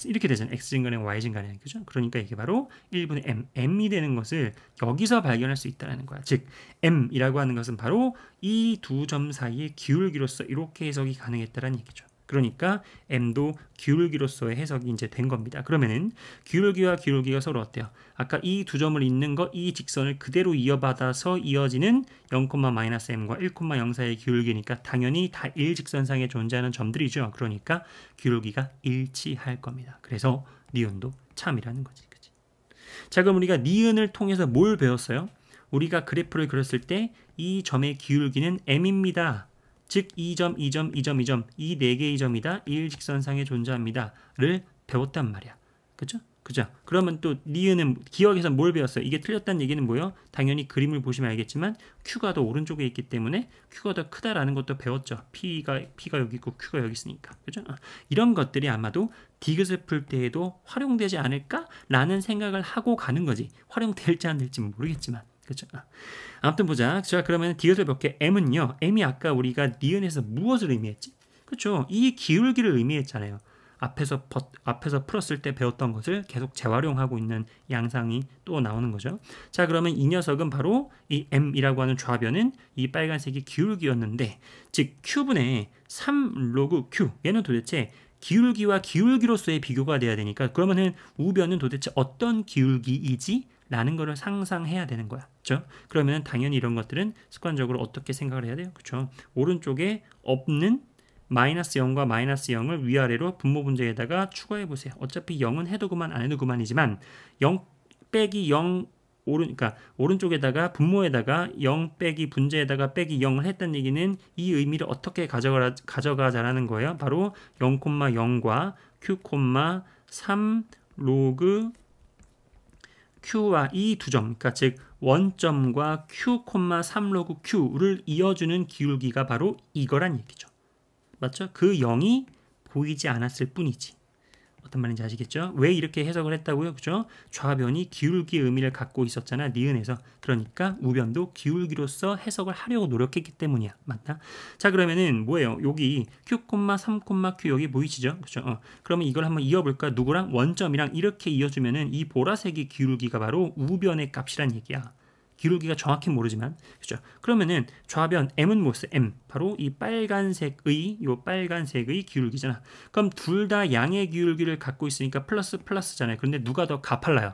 Speaker 1: 이렇게 되잖아요. x 증가량 y 증가량, 그죠? 그러니까 이게 바로 1분의 m이 되는 것을 여기서 발견할 수 있다는 거야. 즉 m이라고 하는 것은 바로 이 두 점 사이의 기울기로서 이렇게 해석이 가능했다는 얘기죠. 그러니까 m도 기울기로서의 해석이 이제 된 겁니다. 그러면은 기울기와 기울기가 서로 어때요? 아까 이 두 점을 잇는 거, 이 직선을 그대로 이어받아서 이어지는 0,-m과 1,0 사이의 기울기니까 당연히 다 일직선상에 존재하는 점들이죠. 그러니까 기울기가 일치할 겁니다. 그래서 니은도 참이라는 거지. 그치? 자, 그럼 우리가 니은을 통해서 뭘 배웠어요? 우리가 그래프를 그렸을 때 이 점의 기울기는 m입니다. 즉 이 점, 이 네 개의 점이다. 일직선상에 존재합니다를 배웠단 말이야. 그죠? 그러면 또 니은은 기억에서 뭘 배웠어요? 이게 틀렸다는 얘기는 뭐예요? 당연히 그림을 보시면 알겠지만 Q가 더 오른쪽에 있기 때문에 Q가 더 크다라는 것도 배웠죠. P가 여기 있고 Q가 여기 있으니까. 그죠? 이런 것들이 아마도 디귿을 풀 때에도 활용되지 않을까라는 생각을 하고 가는 거지. 활용될지 안 될지 모르겠지만. 그렇죠? 아무튼 보자. 자, 그러면 디귿을 볼게. m은요. m이 아까 우리가 니은에서 무엇을 의미했지? 그렇죠? 이 기울기를 의미했잖아요. 앞에서 풀었을 때 배웠던 것을 계속 재활용하고 있는 양상이 또 나오는 거죠. 자, 그러면 이 녀석은 바로 이 m이라고 하는 좌변은 이 빨간색이 기울기였는데, 즉 q분의 3 로그 q, 얘는 도대체 기울기와 기울기로서의 비교가 돼야 되니까, 그러면은 우변은 도대체 어떤 기울기이지? 라는 거를 상상해야 되는 거야. 그렇죠? 그러면 당연히 이런 것들은 습관적으로 어떻게 생각을 해야 돼요? 그렇죠? 오른쪽에 없는 마이너스 0과 마이너스 0을 위아래로 분모 분자에다가 추가해 보세요. 어차피 0은 해도 그만 안 해도 그만이지만 0 빼기 0 그러니까 오른쪽에다가 분모에다가 0 빼기 분자에다가 빼기 0을 했다는 얘기는 이 의미를 어떻게 가져가자라는 거예요. 바로 0,0과 q,3 로그 q와 이 두 점, 그러니까 즉 원점과 q,3 로그 q를 이어주는 기울기가 바로 이거란 얘기죠. 맞죠? 그 0이 보이지 않았을 뿐이지. 어떤 말인지 아시겠죠? 왜 이렇게 해석을 했다고요? 그죠? 좌변이 기울기의 의미를 갖고 있었잖아, 니은에서. 그러니까 우변도 기울기로서 해석을 하려고 노력했기 때문이야. 맞나? 자, 그러면은 뭐예요? 여기 q, 3, q 여기 보이시죠? 그죠? 그러면 이걸 한번 이어볼까? 누구랑? 원점이랑 이렇게 이어주면은 이 보라색의 기울기가 바로 우변의 값이란 얘기야. 기울기가 정확히 모르지만, 그죠? 그러면은 좌변 m은 뭐였어? m 바로 이 빨간색의 기울기잖아. 그럼 둘 다 양의 기울기를 갖고 있으니까 플러스잖아요. 그런데 누가 더 가팔라요?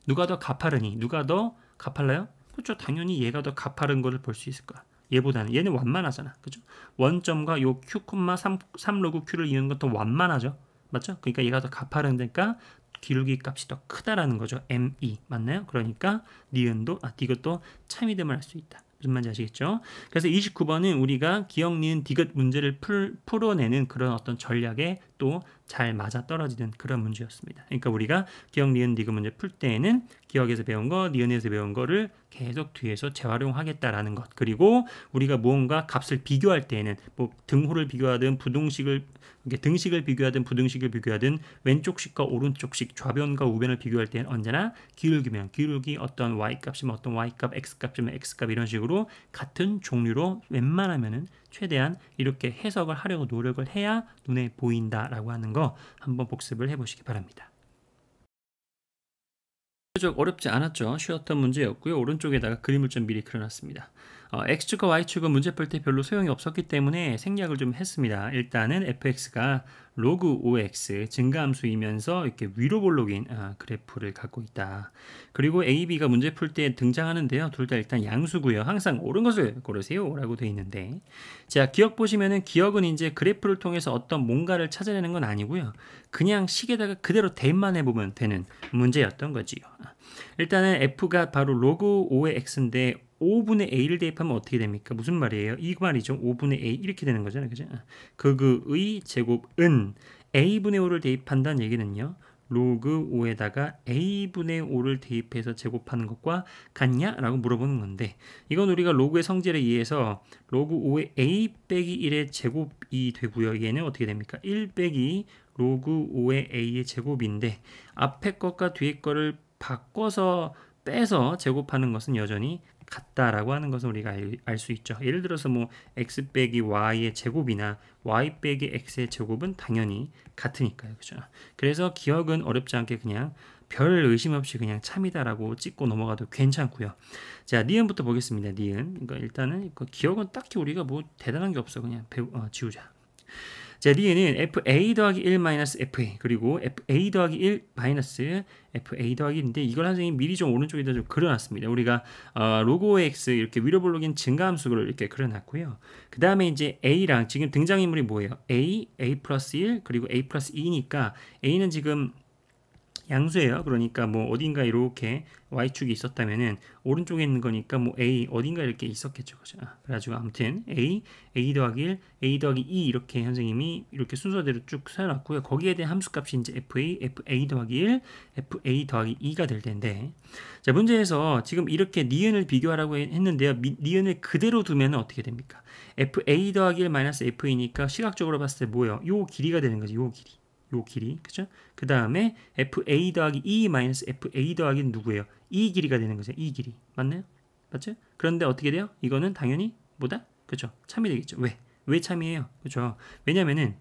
Speaker 1: 누가 더 가파르니? 누가 더 가팔라요? 그렇죠. 당연히 얘가 더 가파른 거를 볼 수 있을 거야. 얘보다는 얘는 완만하잖아. 그죠? 원점과 요 q,3 로그 q를 이은 건 더 완만하죠. 맞죠? 그러니까 얘가 더 가파른데니까 기울기 값이 더 크다라는 거죠. ME 맞나요? 그러니까 니은도 디귿도 참이됨을 할 수 있다. 무슨 말인지 아시겠죠? 그래서 29번은 우리가 기억, 니은, 디귿 문제를 풀어내는 그런 어떤 전략에 또 잘 맞아 떨어지는 그런 문제였습니다. 그러니까 우리가 기억, 니은, 디귿 문제 풀 때에는 기억에서 배운 거, 니은에서 배운 거를 계속 뒤에서 재활용하겠다라는 것. 그리고 우리가 무언가 값을 비교할 때에는 뭐 등호를 비교하든 등식을 비교하든 부등식을 비교하든 왼쪽식과 오른쪽식, 좌변과 우변을 비교할 때는 언제나 기울기면 기울기, 어떤 y값이면 어떤 y값, x값이면 x값 이런 식으로 같은 종류로 웬만하면은 최대한 이렇게 해석을 하려고 노력을 해야 눈에 보인다라고 하는 거 한번 복습을 해보시기 바랍니다. 어렵지 않았죠. 쉬웠던 문제였고요. 오른쪽에다가 그림을 좀 미리 그려놨습니다. X축과 Y축은 문제 풀 때 별로 소용이 없었기 때문에 생략을 좀 했습니다. 일단은 fx가 로그 5x 증가함수이면서 이렇게 위로 볼록인 그래프를 갖고 있다. 그리고 a, b가 문제 풀 때 등장하는데요. 둘 다 일단 양수고요. 항상 옳은 것을 고르세요 라고 되어 있는데, 자, 기억 보시면은 기억은 이제 그래프를 통해서 어떤 뭔가를 찾아내는 건 아니고요. 그냥 식에다가 그대로 대입만 해보면 되는 문제였던 거지요. 일단은 f가 바로 로그 5의 x인데 5분의 a를 대입하면 어떻게 됩니까? 무슨 말이에요? 이 말이죠. 5분의 a 이렇게 되는 거잖아요. 그죠? 극의 제곱은 a분의 5를 대입한다는 얘기는요. 로그 5에다가 a분의 5를 대입해서 제곱하는 것과 같냐? 라고 물어보는 건데 이건 우리가 로그의 성질에 의해서 로그 5의 a 빼기 1의 제곱이 되고요. 얘는 어떻게 됩니까? 1 빼기 로그 5의 a의 제곱인데 앞에 것과 뒤에 거를 바꿔서 빼서 제곱하는 것은 여전히 같다라고 하는 것을 우리가 알 수 있죠. 예를 들어서 뭐 x 빼기 y의 제곱이나 y 빼기 x의 제곱은 당연히 같으니까요. 그죠? 그래서 기억은 어렵지 않게 그냥 별 의심 없이 그냥 참이다라고 찍고 넘어가도 괜찮고요. 자, 니은부터 보겠습니다. 니은. 그러니까 일단은 기억은 딱히 우리가 뭐 대단한 게 없어. 그냥 지우자. 자, 니은은 fa 더하기 1 마이너스 fa 그리고 fa 더하기 1 마이너스 fa 더하기 1인데 이걸 선생님이 미리 좀 오른쪽에다 좀 그려놨습니다. 우리가 로그 x 이렇게 위로 볼록인 증가함수를 이렇게 그려놨고요. 그 다음에 이제 a랑 지금 등장인물이 뭐예요? a 플러스 1 그리고 a 플러스 2니까 a는 지금 양수예요. 그러니까 뭐 어딘가 이렇게 y축이 있었다면은 오른쪽에 있는 거니까 뭐 a 어딘가 이렇게 있었겠죠. 그죠? 그래가지고 아무튼 a 더하기 1, a 더하기 2 이렇게 선생님이 이렇게 순서대로 쭉 세워놨고요. 거기에 대한 함수값이 이제 fa 더하기 1, fa 더하기 2가 될 텐데 자, 문제에서 지금 이렇게 니은을 비교하라고 했는데요. 니은을 그대로 두면 어떻게 됩니까? fa 더하기 1 마이너스 fa니까 시각적으로 봤을 때 뭐예요? 요 길이가 되는 거지. 요 길이, 그죠? 그 다음에 fa 더하기 2 마이너스 fa 더하기는 누구예요? 이 길이가 되는 거죠. 이 길이. 맞나요? 맞죠? 그런데 어떻게 돼요? 이거는 당연히 뭐다? 그죠? 참이 되겠죠. 왜 참이에요? 그죠? 왜냐면은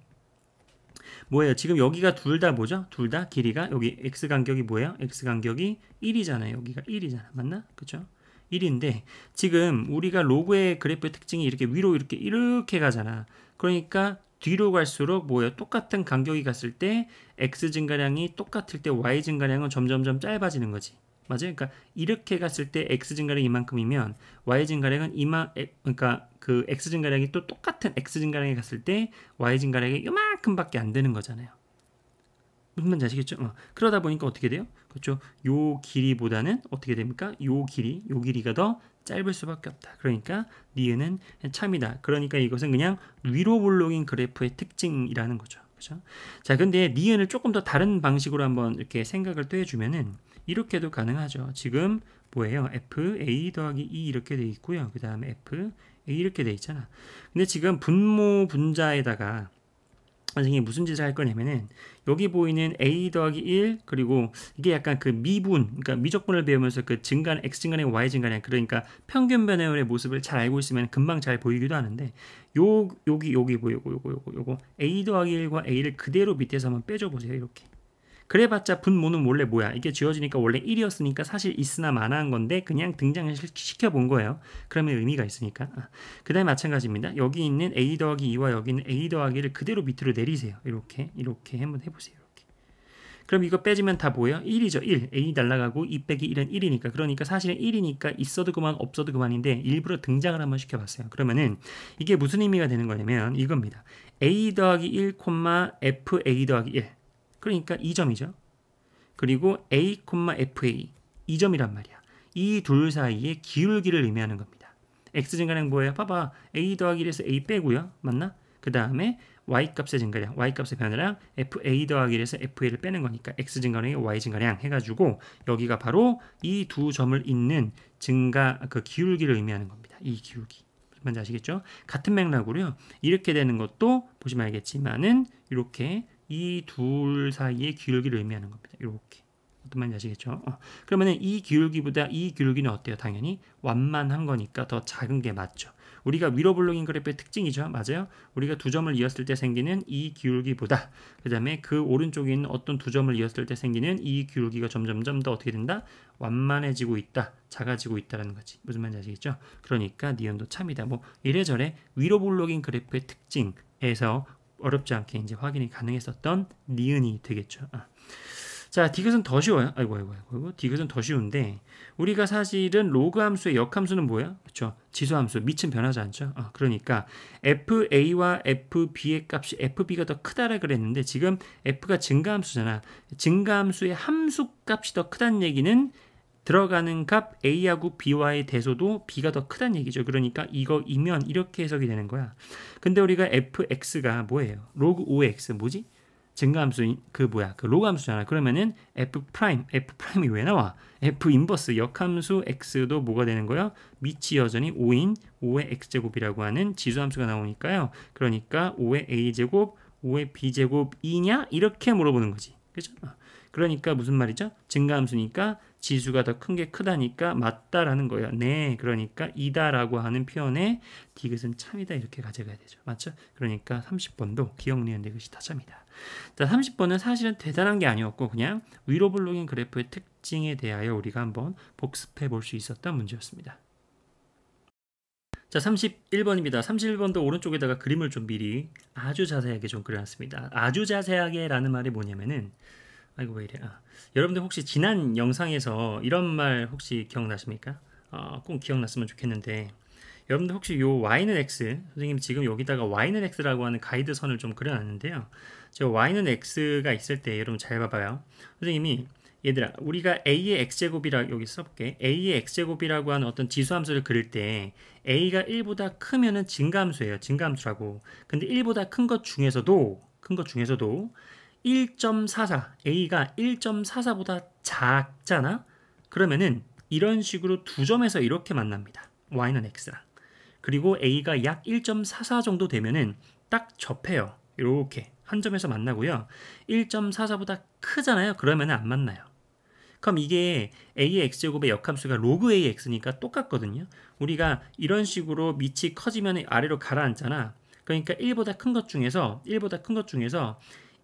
Speaker 1: 뭐예요? 지금 여기가 둘 다 뭐죠? 둘 다 길이가 여기 x 간격이 뭐예요? x 간격이 1이잖아요. 여기가 1이잖아. 맞나? 그죠? 1인데 지금 우리가 로그의 그래프의 특징이 이렇게 위로 이렇게 가잖아. 그러니까 뒤로 갈수록 뭐예요? 똑같은 간격이 갔을 때 x 증가량이 똑같을 때 y 증가량은 점점점 짧아지는 거지. 맞아요? 그러니까 이렇게 갔을 때 x 증가량이 이만큼이면 y 증가량은 그러니까 그 x 증가량이 또 똑같은 x 증가량이 갔을 때 y 증가량이 이만큼밖에 안 되는 거잖아요. 무슨 말인지 아시겠죠? 그러다 보니까 어떻게 돼요? 그렇죠? 요 길이보다는 어떻게 됩니까? 요 길이가 더 짧을 수밖에 없다. 그러니까 니은은 참이다. 그러니까 이것은 그냥 위로 볼록인 그래프의 특징이라는 거죠. 그렇죠? 자, 근데 니은을 조금 더 다른 방식으로 한번 이렇게 생각을 또 해주면은 이렇게도 가능하죠. 지금 뭐예요? fa 더하기 2 이렇게 돼 있고요. 그 다음에 fa 이렇게 돼 있잖아. 근데 지금 분모 분자에다가 선생님이 무슨 짓을 할 거냐면은 여기 보이는 a 더하기 1 그리고 이게 약간 그 미분 그러니까 미적분을 배우면서 그 증가량 x 증가량 y 증가량 그러니까 평균 변화율의 모습을 잘 알고 있으면 금방 잘 보이기도 하는데 여기 보이고 요거 a 더하기 1과 a를 그대로 밑에서 한번 빼줘 보세요. 이렇게 그래봤자 분모는 원래 뭐야? 이게 지워지니까 원래 1이었으니까 사실 있으나 마나한 건데 그냥 등장을 시켜본 거예요. 그러면 의미가 있으니까. 그 다음에 마찬가지입니다. 여기 있는 a 더하기 2와 여기 있는 a 더하기를 그대로 밑으로 내리세요. 이렇게 한번 해보세요. 이렇게. 그럼 이거 빼지면 다 뭐예요? 1이죠. 1. a 날라가고 2 빼기 1은 1이니까. 그러니까 사실은 1이니까 있어도 그만 없어도 그만인데 일부러 등장을 한번 시켜봤어요. 그러면은 이게 무슨 의미가 되는 거냐면 이겁니다. a 더하기 1, fa 더하기 1. 그러니까 2점이죠. 그리고 a, fa 2점이란 말이야. 이 둘 사이의 기울기를 의미하는 겁니다. x 증가량 뭐예요? 봐봐. a 더하기 1에서 a 빼고요. 맞나? 그 다음에 y 값의 증가량, y 값의 변화량 fa 더하기 1에서 fa를 빼는 거니까 x 증가량에 y 증가량 해가지고 여기가 바로 이 두 점을 잇는 증가 그 기울기를 의미하는 겁니다. 이 기울기. 뭔지 아시겠죠? 같은 맥락으로요. 이렇게 되는 것도 보시면 알겠지만은 이렇게 이 둘 사이의 기울기를 의미하는 겁니다. 이렇게. 어떤 말인지 아시겠죠? 그러면은 이 기울기보다 이 기울기는 어때요? 당연히 완만한 거니까 더 작은 게 맞죠. 우리가 위로 볼록인 그래프의 특징이죠. 맞아요? 우리가 두 점을 이었을 때 생기는 이 기울기보다 그 다음에 그 오른쪽에 있는 어떤 두 점을 이었을 때 생기는 이 기울기가 점점점 더 어떻게 된다? 완만해지고 있다. 작아지고 있다는 거지. 무슨 말인지 아시겠죠? 그러니까 니은도 참이다. 뭐 이래저래 위로 볼록인 그래프의 특징에서 어렵지 않게 이제 확인이 가능했었던 니은이 되겠죠. 자, 디귿은 더 쉬워요. 아이고. 디귿은 더 쉬운데 우리가 사실은 로그 함수의 역함수는 뭐예요? 그렇죠. 지수함수 밑은 변하지 않죠. 그러니까 fa와 fb의 값이 fb가 더 크다라 그랬는데 지금 f가 증가함수잖아. 증가함수의 함수 값이 더 크다는 얘기는 들어가는 값 A하고 B와의 대소도 B가 더 크다는 얘기죠. 그러니까 이거이면 이렇게 해석이 되는 거야. 근데 우리가 fx가 뭐예요? 로그 5x 뭐지? 증가함수 그 로그 함수잖아. 그러면은 f'이 왜 나와? f 인버스 역함수 x도 뭐가 되는 거야? 밑이 여전히 5인 5의 x제곱이라고 하는 지수함수가 나오니까요. 그러니까 5의 a제곱 5의 b제곱이냐? 이렇게 물어보는 거지. 그죠? 그러니까 무슨 말이죠? 증가함수니까 지수가 더 큰 게 크다니까 맞다라는 거예요. 네, 그러니까 이다라고 하는 표현에 디귿은 참이다 이렇게 가져가야 되죠. 맞죠? 그러니까 30번도 기억, 니은, 디귿이 다 참이다. 자, 30번은 사실은 대단한 게 아니었고 그냥 위로 블록인 그래프의 특징에 대하여 우리가 한번 복습해 볼 수 있었던 문제였습니다. 자, 31번입니다. 31번도 오른쪽에다가 그림을 좀 미리 아주 자세하게 좀 그려놨습니다. 아주 자세하게 라는 말이 뭐냐면은 아이고 왜 이래. 여러분들 혹시 지난 영상에서 이런 말 혹시 기억나십니까? 꼭 기억났으면 좋겠는데 여러분들 혹시 요 y는 x, 선생님 지금 여기다가 y는 x라고 하는 가이드 선을 좀 그려놨는데요. 저 y는 x가 있을 때 여러분 잘 봐봐요. 선생님이 얘들아 우리가 a의 x제곱이라 여기 써볼게. a의 x제곱이라고 하는 어떤 지수함수를 그릴 때 a가 1보다 크면은 증가함수예요. 증가함수라고. 근데 1보다 큰 것 중에서도 1.44 a가 1.44보다 작잖아. 그러면은 이런 식으로 두 점에서 이렇게 만납니다. y는 x랑. 그리고 a가 약 1.44 정도 되면은 딱 접해요. 이렇게 한 점에서 만나고요. 1.44보다 크잖아요. 그러면은 안 만나요. 그럼 이게 a의 x제곱의 역함수가 로그 a의 x니까 똑같거든요. 우리가 이런 식으로 밑이 커지면 아래로 가라앉잖아. 그러니까 1보다 큰 것 중에서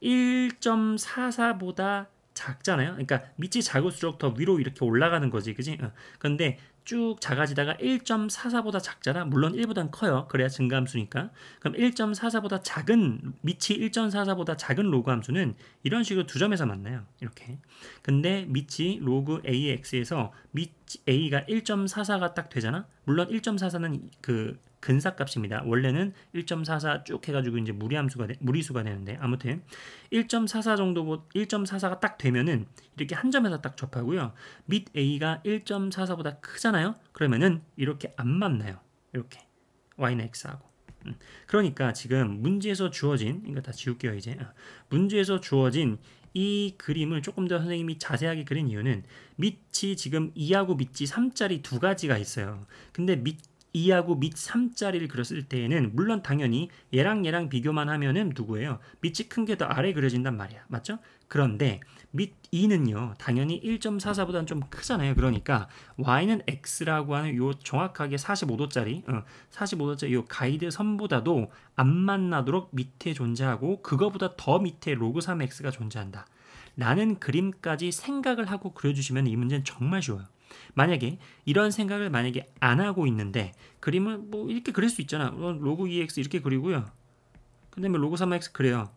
Speaker 1: 1.44보다 작잖아요. 그러니까 밑이 작을수록 더 위로 이렇게 올라가는 거지, 그지? 근데 쭉 작아지다가 1.44보다 작잖아. 물론 1보단 커요. 그래야 증가함수니까. 그럼 1.44보다 작은 밑이 1.44보다 작은 로그 함수는 이런 식으로 두 점에서 만나요. 이렇게. 근데 밑이 로그 a의 x에서 밑 a가 1.44가 딱 되잖아. 물론 1.44는 그 근사값입니다. 원래는 1.44 쭉 해가지고 이제 무리수가 되는데 아무튼 1.44 정도 1.44가 딱 되면은 이렇게 한 점에서 딱 접하고요. 밑 a가 1.44보다 크잖아요. 그러면은 이렇게 안 만나요. 이렇게 y는 x하고. 그러니까 지금 문제에서 주어진 이거 다 지울게요 이제. 문제에서 주어진 이 그림을 조금 더 선생님이 자세하게 그린 이유는 밑이 지금 2하고 밑이 3짜리 두 가지가 있어요. 근데 밑 2하고 밑 3짜리를 그렸을 때에는 물론 당연히 얘랑 비교만 하면은 누구예요? 밑이 큰 게 더 아래 그려진단 말이야. 맞죠? 그런데 밑 2는요. 당연히 1.44보다는 좀 크잖아요. 그러니까 y는 x라고 하는 요 정확하게 45도짜리 요 가이드 선보다도 안 만나도록 밑에 존재하고 그거보다 더 밑에 로그 3x가 존재한다. 라는 그림까지 생각을 하고 그려주시면 이 문제는 정말 쉬워요. 만약에 이런 생각을 만약에 안 하고 있는데 그림을 뭐 이렇게 그릴 수 있잖아. 로그 2x 이렇게 그리고요. 그 다음에 로그 3x 그래요.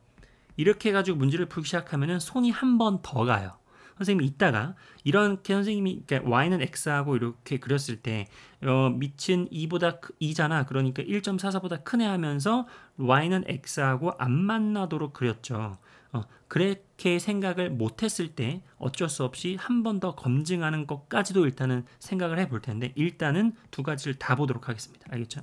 Speaker 1: 이렇게 해가지고 문제를 풀기 시작하면은 손이 한 번 더 가요. 선생님이 이따가 이렇게 선생님이 그러니까 y는 x하고 이렇게 그렸을 때 밑은 2잖아. 그러니까 1.44보다 크네 하면서 y는 x하고 안 만나도록 그렸죠. 그렇게 생각을 못했을 때 어쩔 수 없이 한 번 더 검증하는 것까지도 일단은 생각을 해볼 텐데 일단은 두 가지를 다 보도록 하겠습니다. 알겠죠?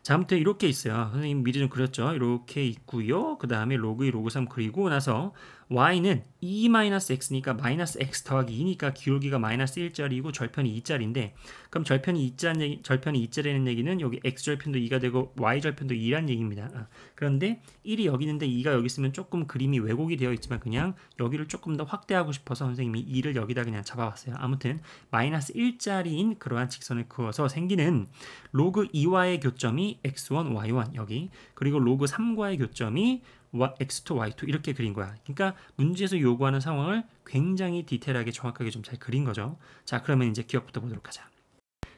Speaker 1: 자, 아무튼 이렇게 있어요. 선생님 미리 좀 그렸죠. 이렇게 있고요. 그 다음에 로그 2, 로그 3 그리고 나서 y는 2-x니까 마이너스 x 더하기 2니까 기울기가 마이너스 1짜리이고 절편이 2짜리인데 그럼 절편이 2짜리는 얘기는 여기 x절편도 2가 되고 y절편도 2란 얘기입니다. 그런데 1이 여기 있는데 2가 여기 있으면 조금 그림이 왜곡이 되어 있지만 그냥 여기를 조금 더 확대하고 싶어서 선생님이 2를 여기다 그냥 잡아봤어요. 아무튼 마이너스 1짜리인 그러한 직선을 그어서 생기는 로그 2와의 교점이 x1, y1 여기 그리고 로그 3과의 교점이 x2, y2 이렇게 그린 거야. 그러니까 문제에서 요구하는 상황을 굉장히 디테일하게 정확하게 좀 잘 그린 거죠. 자, 그러면 이제 기억부터 보도록 하자.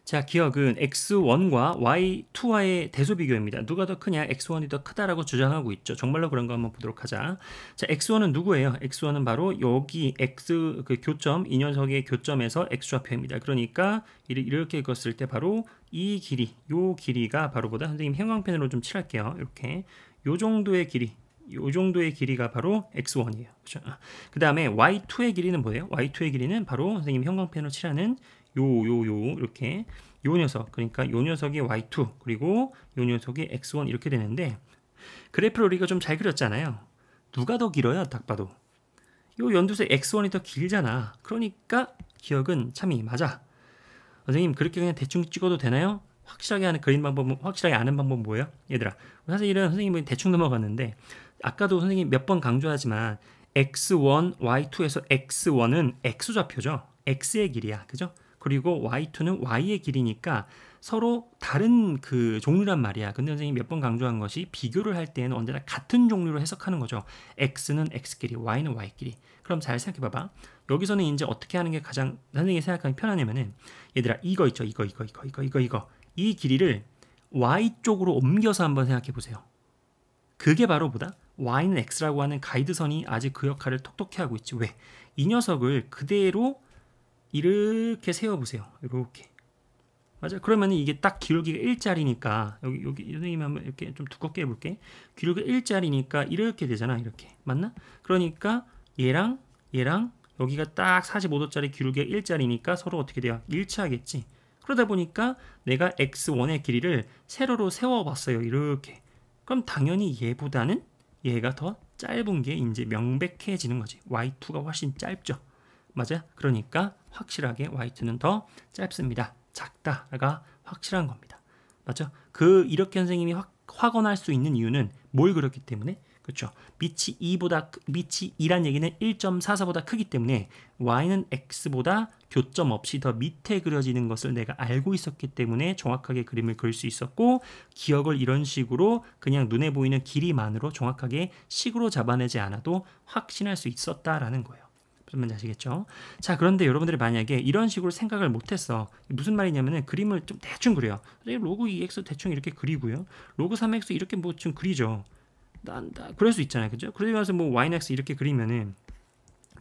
Speaker 1: 자, 기억은 x1과 y2와의 대소 비교입니다. 누가 더 크냐? x1이 더 크다라고 주장하고 있죠. 정말로 그런 거 한번 보도록 하자. 자, x1은 누구예요? x1은 바로 여기 x 그 교점, 이 녀석의 교점에서 x좌표입니다. 그러니까 이렇게 읽었을 때 바로 이 길이, 요 길이가 바로 보다 선생님 형광펜으로 좀 칠할게요. 이렇게 요 정도의 길이 요 정도의 길이가 바로 x1이에요. 그렇죠? 그 다음에 y2의 길이는 뭐예요? y2의 길이는 바로 선생님 형광펜으로 칠하는 요 이렇게 요 녀석, 그러니까 요 녀석이 y2 그리고 요 녀석이 x1 이렇게 되는데, 그래프를 우리가 좀 잘 그렸잖아요. 누가 더 길어요? 딱 봐도 요 연두색 x1이 더 길잖아. 그러니까 기억은 참이 맞아. 선생님 그렇게 그냥 대충 찍어도 되나요? 확실하게 하는 그림 방법은, 확실하게 아는 방법은 뭐예요? 얘들아, 사실은 선생님은 대충 넘어갔는데 아까도 선생님 몇 번 강조하지만 x1, y2에서 x1은 x좌표죠. x의 길이야. 그죠? 그리고 y2는 y의 길이니까 서로 다른 그 종류란 말이야. 근데 선생님이 몇 번 강조한 것이 비교를 할 때는 언제나 같은 종류로 해석하는 거죠. x는 x끼리, y는 y끼리. 그럼 잘 생각해 봐봐. 여기서는 이제 어떻게 하는 게 가장 선생님이 생각하기 편하냐면은, 얘들아 이거 있죠. 이거. 이 길이를 y쪽으로 옮겨서 한번 생각해 보세요. 그게 바로 뭐다? y는 x라고 하는 가이드선이 아직 그 역할을 톡톡히 하고 있지. 왜? 이 녀석을 그대로 이렇게 세워보세요. 이렇게. 맞아. 그러면 이게 딱 기울기가 1짜리니까 여기 선생님이 한번 이렇게 좀 두껍게 해볼게. 기울기가 1짜리니까 이렇게 되잖아. 이렇게. 맞나? 그러니까 얘랑 여기가 딱 45도짜리 기울기가 1짜리니까 서로 어떻게 돼요? 일치하겠지. 그러다 보니까 내가 x1의 길이를 세로로 세워봤어요. 이렇게. 그럼 당연히 얘보다는 얘가 더 짧은 게 이제 명백해지는 거지. y2가 훨씬 짧죠. 맞아? 그러니까 확실하게 y2는 더 짧습니다. 작다가 확실한 겁니다. 맞죠? 이렇게 선생님이 확언할 수 있는 이유는 뭘 그렸기 때문에? 그렇죠. 밑이 2란 얘기는 1.44보다 크기 때문에 y는 x보다 교점 없이 더 밑에 그려지는 것을 내가 알고 있었기 때문에 정확하게 그림을 그릴 수 있었고, 기억을 이런 식으로 그냥 눈에 보이는 길이만으로 정확하게 식으로 잡아내지 않아도 확신할 수 있었다라는 거예요. 무슨 말인지 아시겠죠? 자, 그런데 여러분들이 만약에 이런 식으로 생각을 못했어. 무슨 말이냐면은 그림을 좀 대충 그려요. 로그 2x 대충 이렇게 그리고요. 로그 3x 이렇게 뭐 좀 그리죠. 그럴 수 있잖아요. 그죠? 그러면서 뭐 y는 x 이렇게 그리면은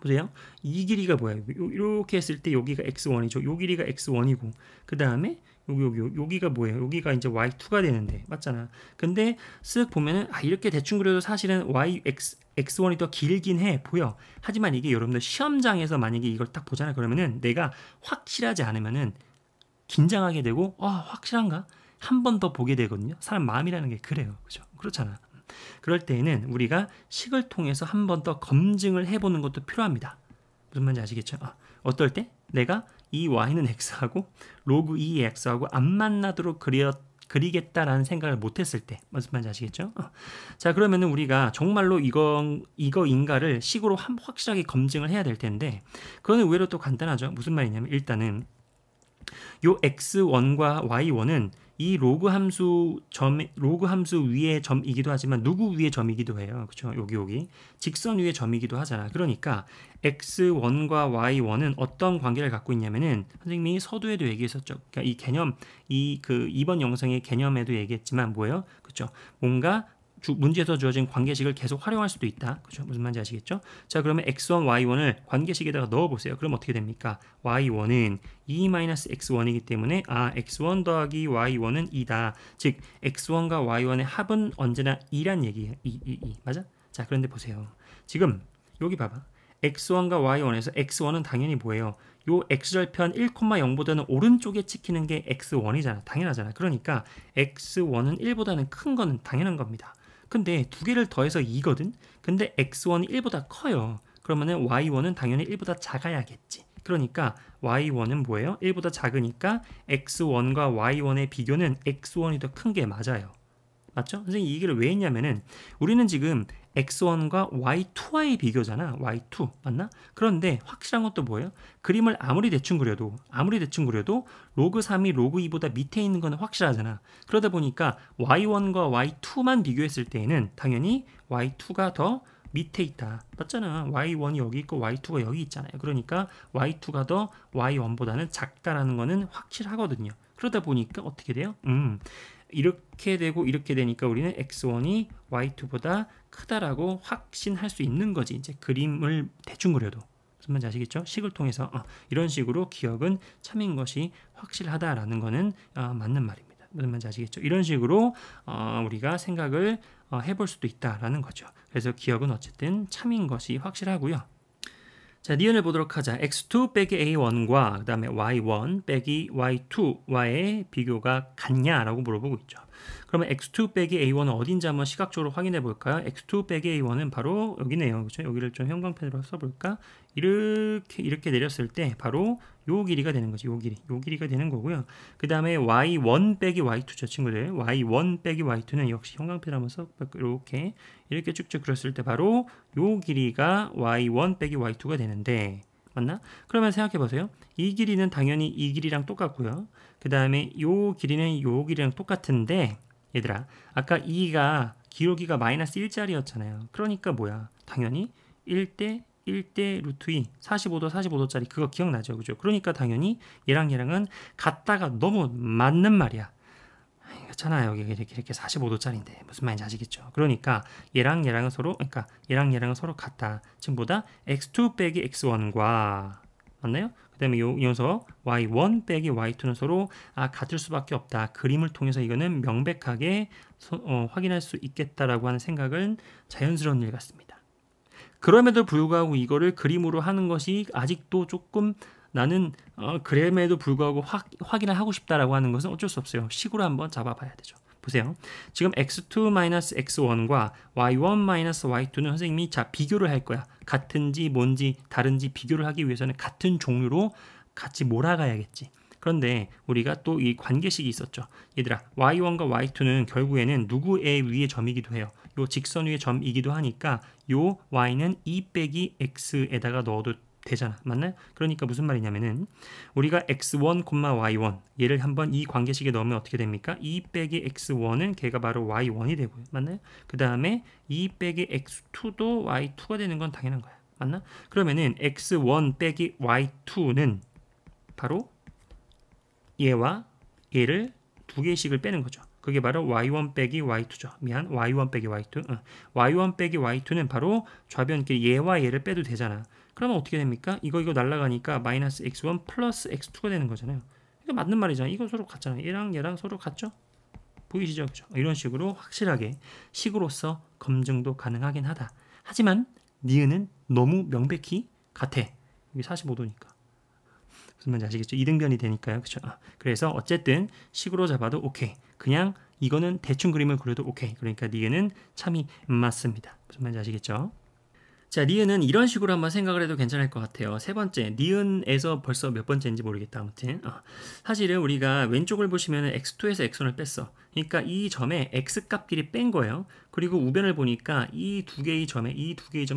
Speaker 1: 보세요. 이 길이가 뭐야? 이렇게 했을 때 여기가 x1이죠. 요 길이가 x1이고 그 다음에 여기가 뭐예요? 여기가 이제 y2가 되는데 맞잖아. 근데 쓱 보면은 이렇게 대충 그려도 사실은 x1이 더 길긴 해 보여. 하지만 이게 여러분들 시험장에서 만약에 이걸 딱 보잖아요. 그러면은 내가 확실하지 않으면은 긴장하게 되고 확실한가? 한 번 더 보게 되거든요. 사람 마음이라는 게 그래요. 그죠? 그렇잖아. 그럴 때에는 우리가 식을 통해서 한 번 더 검증을 해보는 것도 필요합니다. 무슨 말인지 아시겠죠? 어떨 때? 내가 이 y는 x하고 로그 2의 x하고 안 만나도록 그리겠다라는 생각을 못했을 때. 무슨 말인지 아시겠죠? 자, 그러면은 우리가 정말로 이거인가를 식으로 확실하게 검증을 해야 될 텐데, 그거는 의외로 또 간단하죠. 무슨 말이냐면 일단은 요 x1과 y1은 이 로그 함수 위의 점이기도 하지만 누구 위의 점이기도 해요. 그렇죠? 여기 직선 위의 점이기도 하잖아. 그러니까 x1과 y1은 어떤 관계를 갖고 있냐면은 선생님이 서두에도 얘기했었죠. 그러니까 이 개념 이번 영상의 개념에도 얘기했지만 뭐예요? 그렇죠? 뭔가 문제에서 주어진 관계식을 계속 활용할 수도 있다. 그렇죠? 무슨 말인지 아시겠죠? 자, 그러면 x1, y1을 관계식에다가 넣어보세요. 그럼 어떻게 됩니까? y1은 2-x1이기 때문에 x1 더하기 y1은 2다. 즉 x1과 y1의 합은 언제나 2란 얘기예요. 2. 맞아? 자, 그런데 보세요. 지금 여기 봐봐. x1과 y1에서 x1은 당연히 뭐예요? 요 x절편 1,0보다는 오른쪽에 찍히는 게 x1이잖아. 당연하잖아. 그러니까 x1은 1보다는 큰 거는 당연한 겁니다. 근데 두 개를 더해서 2거든? 근데 x1이 1보다 커요. 그러면은 y1은 당연히 1보다 작아야겠지. 그러니까 y1은 뭐예요? 1보다 작으니까 x1과 y1의 비교는 x1이 더 큰 게 맞아요. 맞죠? 선생님 이 얘기를 왜 했냐면은 우리는 지금 x1과 y2와의 비교잖아. y2 맞나? 그런데 확실한 것도 뭐예요? 그림을 아무리 대충 그려도 로그 3이 로그 2보다 밑에 있는 건 확실하잖아. 그러다 보니까 y1과 y2만 비교했을 때에는 당연히 y2가 더 밑에 있다. 맞잖아. y1이 여기 있고 y2가 여기 있잖아요. 그러니까 y2가 더 y1보다는 작다라는 거는 확실하거든요. 그러다 보니까 어떻게 돼요? 이렇게 되고 이렇게 되니까 우리는 x1이 y2보다 크다라고 확신할 수 있는 거지. 이제 그림을 대충 그려도. 무슨 말인지 아시겠죠? 식을 통해서 이런 식으로 기억은 참인 것이 확실하다라는 거는 맞는 말입니다. 무슨 말인지 아시겠죠? 이런 식으로 우리가 생각을 해볼 수도 있다라는 거죠. 그래서 기억은 어쨌든 참인 것이 확실하고요. 자, 니은을 보도록 하자. x2 빼기 a1과 그 다음에 y1 빼기 y2와의 비교가 같냐라고 물어보고 있죠. 그러면 x2 빼기 a1은 어딘지 한번 시각적으로 확인해 볼까요? x2 빼기 a1은 바로 여기네요. 그렇죠? 여기를 좀 형광펜으로 써볼까? 이렇게 내렸을 때 바로 요 길이가 되는 거지. 요 길이가 되는 거고요. 그 다음에 y1 빼기 y2죠, 친구들. y1 빼기 y2는 역시 형광펜을 한번 써볼까요? 이렇게 쭉쭉 그렸을 때 바로 요 길이가 y1 빼기 y2가 되는데, 맞나? 그러면 생각해 보세요. 이 길이는 당연히 이 길이랑 똑같고요. 그 다음에 요 길이는 요 길이랑 똑같은데, 얘들아, 아까 2가 기울기가 마이너스 1짜리였잖아요. 그러니까 뭐야? 당연히 1대 루트 2, 45도짜리 그거 기억나죠? 그죠? 그러니까 당연히 얘랑은 같다가 너무 맞는 말이야. 그렇잖아요. 여기 이렇게 45도짜리인데 무슨 말인지 아시겠죠? 그러니까 얘랑은 서로, 그러니까 얘랑은 서로 같다. 지금보다 x2 빼기 x1과 맞나요? 그 다음에 이 녀석 y1 빼기 y2는 서로 같을 수밖에 없다. 그림을 통해서 이거는 명백하게 확인할 수 있겠다라고 하는 생각은 자연스러운 일 같습니다. 그럼에도 불구하고 이거를 그림으로 하는 것이 아직도 조금 나는 그럼에도 불구하고 확인을 하고 싶다라고 하는 것은 어쩔 수 없어요. 식으로 한번 잡아봐야 되죠. 보세요. 지금 x2-x1과 y1-y2는 선생님이 비교를 할 거야. 같은지 뭔지 다른지 비교를 하기 위해서는 같은 종류로 같이 몰아가야겠지. 그런데 우리가 또 이 관계식이 있었죠. 얘들아, y1과 y2는 결국에는 누구의 위의 점이기도 해요. 요 직선 위의 점이기도 하니까 요 y는 2 빼기 x에다가 넣어도 되잖아. 맞나요? 그러니까 무슨 말이냐면은 우리가 x1, y1 얘를 한번 이 관계식에 넣으면 어떻게 됩니까? 2 빼기 x1은 걔가 바로 y1이 되고요. 맞나요? 그 다음에 2 빼기 x2도 y2가 되는 건 당연한 거야. 맞나? 그러면은 x1 빼기 y2는 바로 얘와 얘를 두 개씩을 빼는 거죠. 그게 바로 y1 빼기 y2죠. y1 빼기 y2. y1 빼기 y2는 바로 좌변끼리 얘와 얘를 빼도 되잖아. 그러면 어떻게 됩니까? 이거 날라가니까 마이너스 x1 플러스 x2가 되는 거잖아요. 이거 맞는 말이잖아요. 이거 서로 같잖아요. 얘랑 서로 같죠? 보이시죠? 그렇죠? 이런 식으로 확실하게 식으로서 검증도 가능하긴 하다. 하지만 니은은 너무 명백히 같아. 여기 45도니까. 무슨 말인지 아시겠죠? 이등변이 되니까요. 그렇죠? 그래서 어쨌든 식으로 잡아도 오케이. 그냥 이거는 대충 그림을 그려도 오케이. 그러니까 니은은 참이 맞습니다. 무슨 말인지 아시겠죠? 자, 니은은 이런 식으로 한번 생각을 해도 괜찮을 것 같아요. 세 번째, 니은에서 벌써 몇 번째인지 모르겠다. 아무튼 사실은 우리가 왼쪽을 보시면 x2에서 x1을 뺐어. 그러니까 이 점에 x값끼리 뺀 거예요. 그리고 우변을 보니까 이 두 개의 점에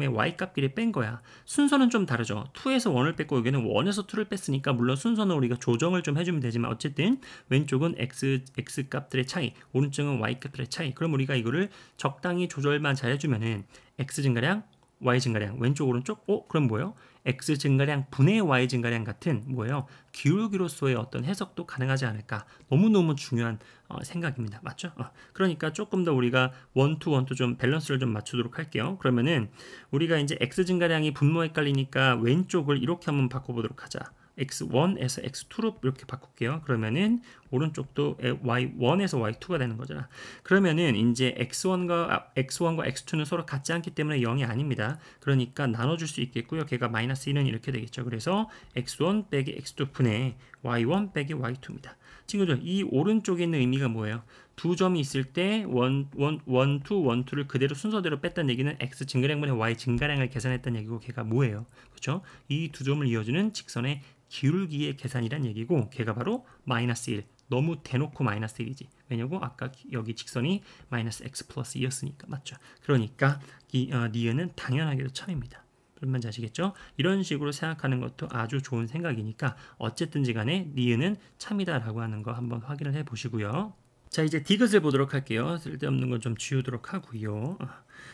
Speaker 1: y값끼리 뺀 거야. 순서는 좀 다르죠. 2에서 1을 뺐고 여기는 1에서 2를 뺐으니까 물론 순서는 우리가 조정을 좀 해주면 되지만 어쨌든 왼쪽은 x값들의 차이, 오른쪽은 y값들의 차이. 그럼 우리가 이거를 적당히 조절만 잘 해주면은 x 증가량, y 증가량, 왼쪽 오른쪽? 그럼 뭐예요? x 증가량 분의 y 증가량 같은 뭐예요? 기울기로서의 어떤 해석도 가능하지 않을까? 너무너무 중요한 생각입니다. 맞죠? 그러니까 조금 더 우리가 원투 좀 밸런스를 좀 맞추도록 할게요. 그러면은 우리가 이제 x 증가량이 분모 헷갈리니까 왼쪽을 이렇게 한번 바꿔보도록 하자. x1에서 x2로 이렇게 바꿀게요. 그러면은 오른쪽도 y1에서 y2가 되는 거잖아. 그러면은 이제 x1과 x2는 서로 같지 않기 때문에 0이 아닙니다. 그러니까 나눠줄 수 있겠고요. 걔가 마이너스 1은 이렇게 되겠죠. 그래서 x1 빼기 x2 분의 y1 빼기 y2입니다. 친구들, 이 오른쪽에 있는 의미가 뭐예요? 두 점이 있을 때 원투를 그대로 순서대로 뺐다는 얘기는 x 증가량분의 y 증가량을 계산했다는 얘기고 걔가 뭐예요? 그렇죠? 이 두 점을 이어주는 직선의 기울기의 계산이란 얘기고 걔가 바로 마이너스 1. 너무 대놓고 마이너스 1이지. 왜냐고? 아까 여기 직선이 마이너스 x 플러스 2였으니까. 맞죠? 그러니까 이 니은은 당연하게도 참입니다. 무슨 말인지 아시겠죠? 이런 식으로 생각하는 것도 아주 좋은 생각이니까 어쨌든지 간에 니은은 참이다라고 하는 거 한번 확인을 해 보시고요. 자, 이제 디귿을 보도록 할게요. 쓸데없는 건 좀 지우도록 하고요.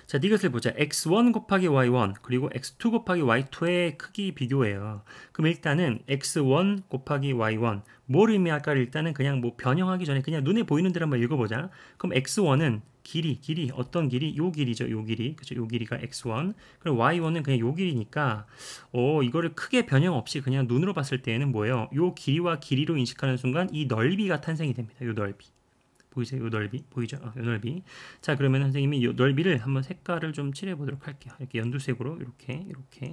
Speaker 1: 자, 디귿을 보자. x1 곱하기 y1 그리고 x2 곱하기 y2의 크기 비교예요. 그럼 일단은 x1 곱하기 y1 뭘 의미할까를 일단은 그냥 뭐 변형하기 전에 그냥 눈에 보이는 대로 한번 읽어보자. 그럼 x1은 길이 어떤 길이? 요 길이죠. 요 길이. 그죠? 요 길이가 x1. 그리고 y1은 그냥 요 길이니까 이거를 크게 변형 없이 그냥 눈으로 봤을 때에는 뭐예요? 요 길이와 길이로 인식하는 순간 이 넓이가 탄생이 됩니다. 요 넓이. 보이세요? 요 넓이 보이죠? 요 넓이. 자, 그러면 선생님이 요 넓이를 한번 색깔을 좀 칠해 보도록 할게요. 이렇게 연두색으로 이렇게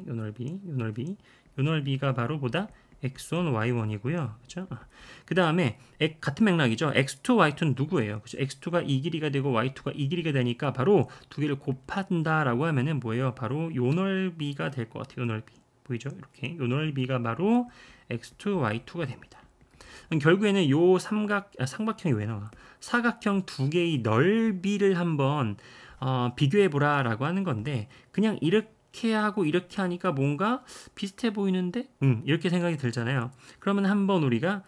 Speaker 1: 요 넓이가 바로 보다 x1, y1이고요. 그렇죠? 그 다음에 같은 맥락이죠. x2, y2는 누구예요? 그렇죠? x2가 이 길이가 되고 y2가 이 길이가 되니까 바로 두 개를 곱한다라고 하면은 뭐예요? 바로 요 넓이가 될 것 같아요. 요 넓이. 보이죠? 이렇게 요 넓이가 바로 x2, y2가 됩니다. 결국에는 요 삼각형이 왜 나와? 사각형 두 개의 넓이를 한번 비교해 보라라고 하는 건데 그냥 이렇게 하고 이렇게 하니까 뭔가 비슷해 보이는데 이렇게 생각이 들잖아요. 그러면 한번 우리가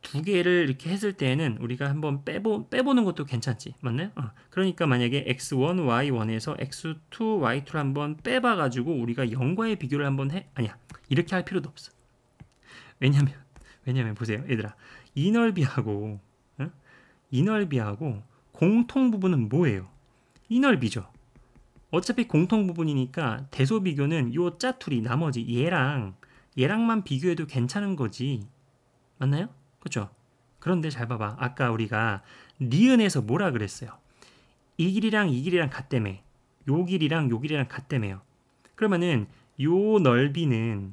Speaker 1: 두 개를 이렇게 했을 때는 우리가 한번 빼보는 것도 괜찮지, 맞나요? 그러니까 만약에 x1, y1에서 x2, y2를 한번 빼봐가지고 우리가 0과의 비교를 한번 아니야, 이렇게 할 필요도 없어. 왜냐면 보세요, 얘들아, 이 넓이하고 공통 부분은 뭐예요? 이 넓이죠. 어차피 공통 부분이니까 대소 비교는 요 짜투리 나머지 얘랑만 비교해도 괜찮은 거지, 맞나요? 그렇죠? 그런데 잘 봐봐. 아까 우리가 니은에서 뭐라 그랬어요? 이 길이랑 이 길이랑 같다며. 요 길이랑 요 길이랑 같다며요. 그러면은 요 넓이는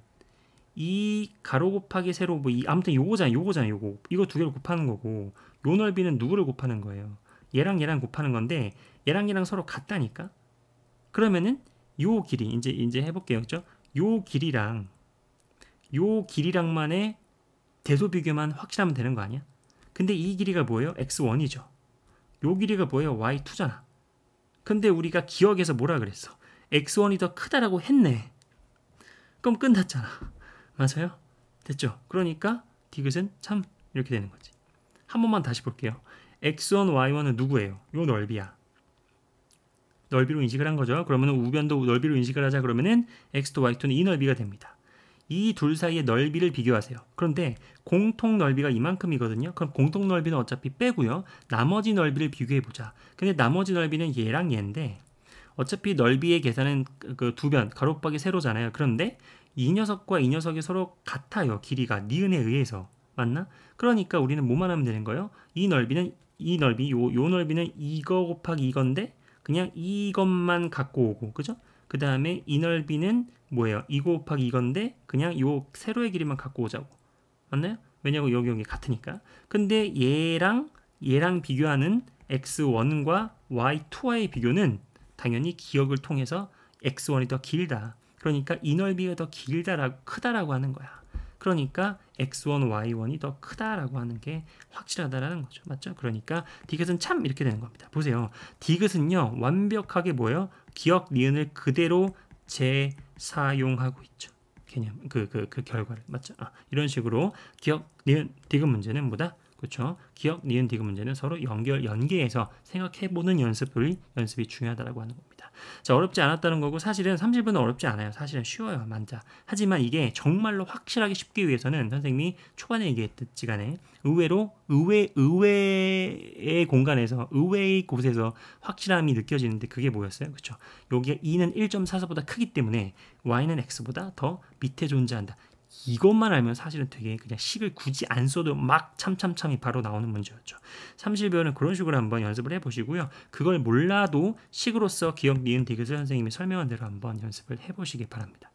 Speaker 1: 이 가로 곱하기 세로 아무튼 요거잖아요. 요거. 이거 두 개를 곱하는 거고 요 넓이는 누구를 곱하는 거예요? 얘랑 곱하는 건데 얘랑 서로 같다니까? 그러면은 요 길이 이제 해볼게요. 그죠? 요 길이랑만의 대소 비교만 확실하면 되는 거 아니야? 근데 이 길이가 뭐예요? x1이죠. 요 길이가 뭐예요? y2잖아. 근데 우리가 기억에서 뭐라 그랬어? x1이 더 크다라고 했네. 그럼 끝났잖아. 맞아요? 됐죠? 그러니까 디귿은 참 이렇게 되는 거지. 한 번만 다시 볼게요. x1, y1은 누구예요? 요 넓이야. 넓이로 인식을 한 거죠. 그러면 우변도 넓이로 인식을 하자 그러면은 x2, y2는 이 넓이가 됩니다. 이 둘 사이의 넓이를 비교하세요. 그런데 공통 넓이가 이만큼이거든요. 그럼 공통 넓이는 어차피 빼고요. 나머지 넓이를 비교해보자. 근데 나머지 넓이는 얘랑 얘인데 어차피 넓이의 계산은 그 두 변, 가로 곱하기 세로잖아요. 그런데 이 녀석과 이 녀석이 서로 같아요. 길이가 니은에 의해서. 맞나? 그러니까 우리는 뭐만 하면 되는 거예요? 이 넓이는 요 넓이는 이거 곱하기 이건데 그냥 이것만 갖고 오고, 그죠? 그 다음에 이 넓이는 뭐예요? 이거 곱하기 이건데 그냥 요 세로의 길이만 갖고 오자고. 맞나요? 왜냐고 여기 같으니까. 근데 얘랑 비교하는 x1과 y2와의 비교는 당연히 기억을 통해서 x1이 더 길다. 그러니까 이 넓이가 더 크다라고 하는 거야. 그러니까 x1, y1이 더 크다라고 하는 게 확실하다라는 거죠. 맞죠? 그러니까 디귿은 참 이렇게 되는 겁니다. 보세요. 디귿은요, 완벽하게 뭐예요? 기억 니은을 그대로 재사용하고 있죠. 개념, 그 결과를. 맞죠? 이런 식으로 기억, 니은, 디귿 문제는 뭐다? 그렇죠? 기억, 니은, 디귿 문제는 서로 연계해서 생각해보는 연습이 중요하다고 하는 겁니다. 자, 어렵지 않았다는 거고 사실은 30분은 어렵지 않아요. 사실은 쉬워요, 만자. 하지만 이게 정말로 확실하게 쉽기 위해서는 선생님이 초반에 얘기했듯이 간에 의외의 공간에서 의외의 곳에서 확실함이 느껴지는데 그게 뭐였어요? 그렇죠? 여기가 2는 1.44보다 크기 때문에 y는 x보다 더 밑에 존재한다. 이것만 알면 사실은 되게 그냥 식을 굳이 안 써도 막 참이 바로 나오는 문제였죠. 30여는 그런 식으로 한번 연습을 해보시고요. 그걸 몰라도 식으로서 기억, 니은, 디귿을 선생님이 설명한 대로 한번 연습을 해보시기 바랍니다.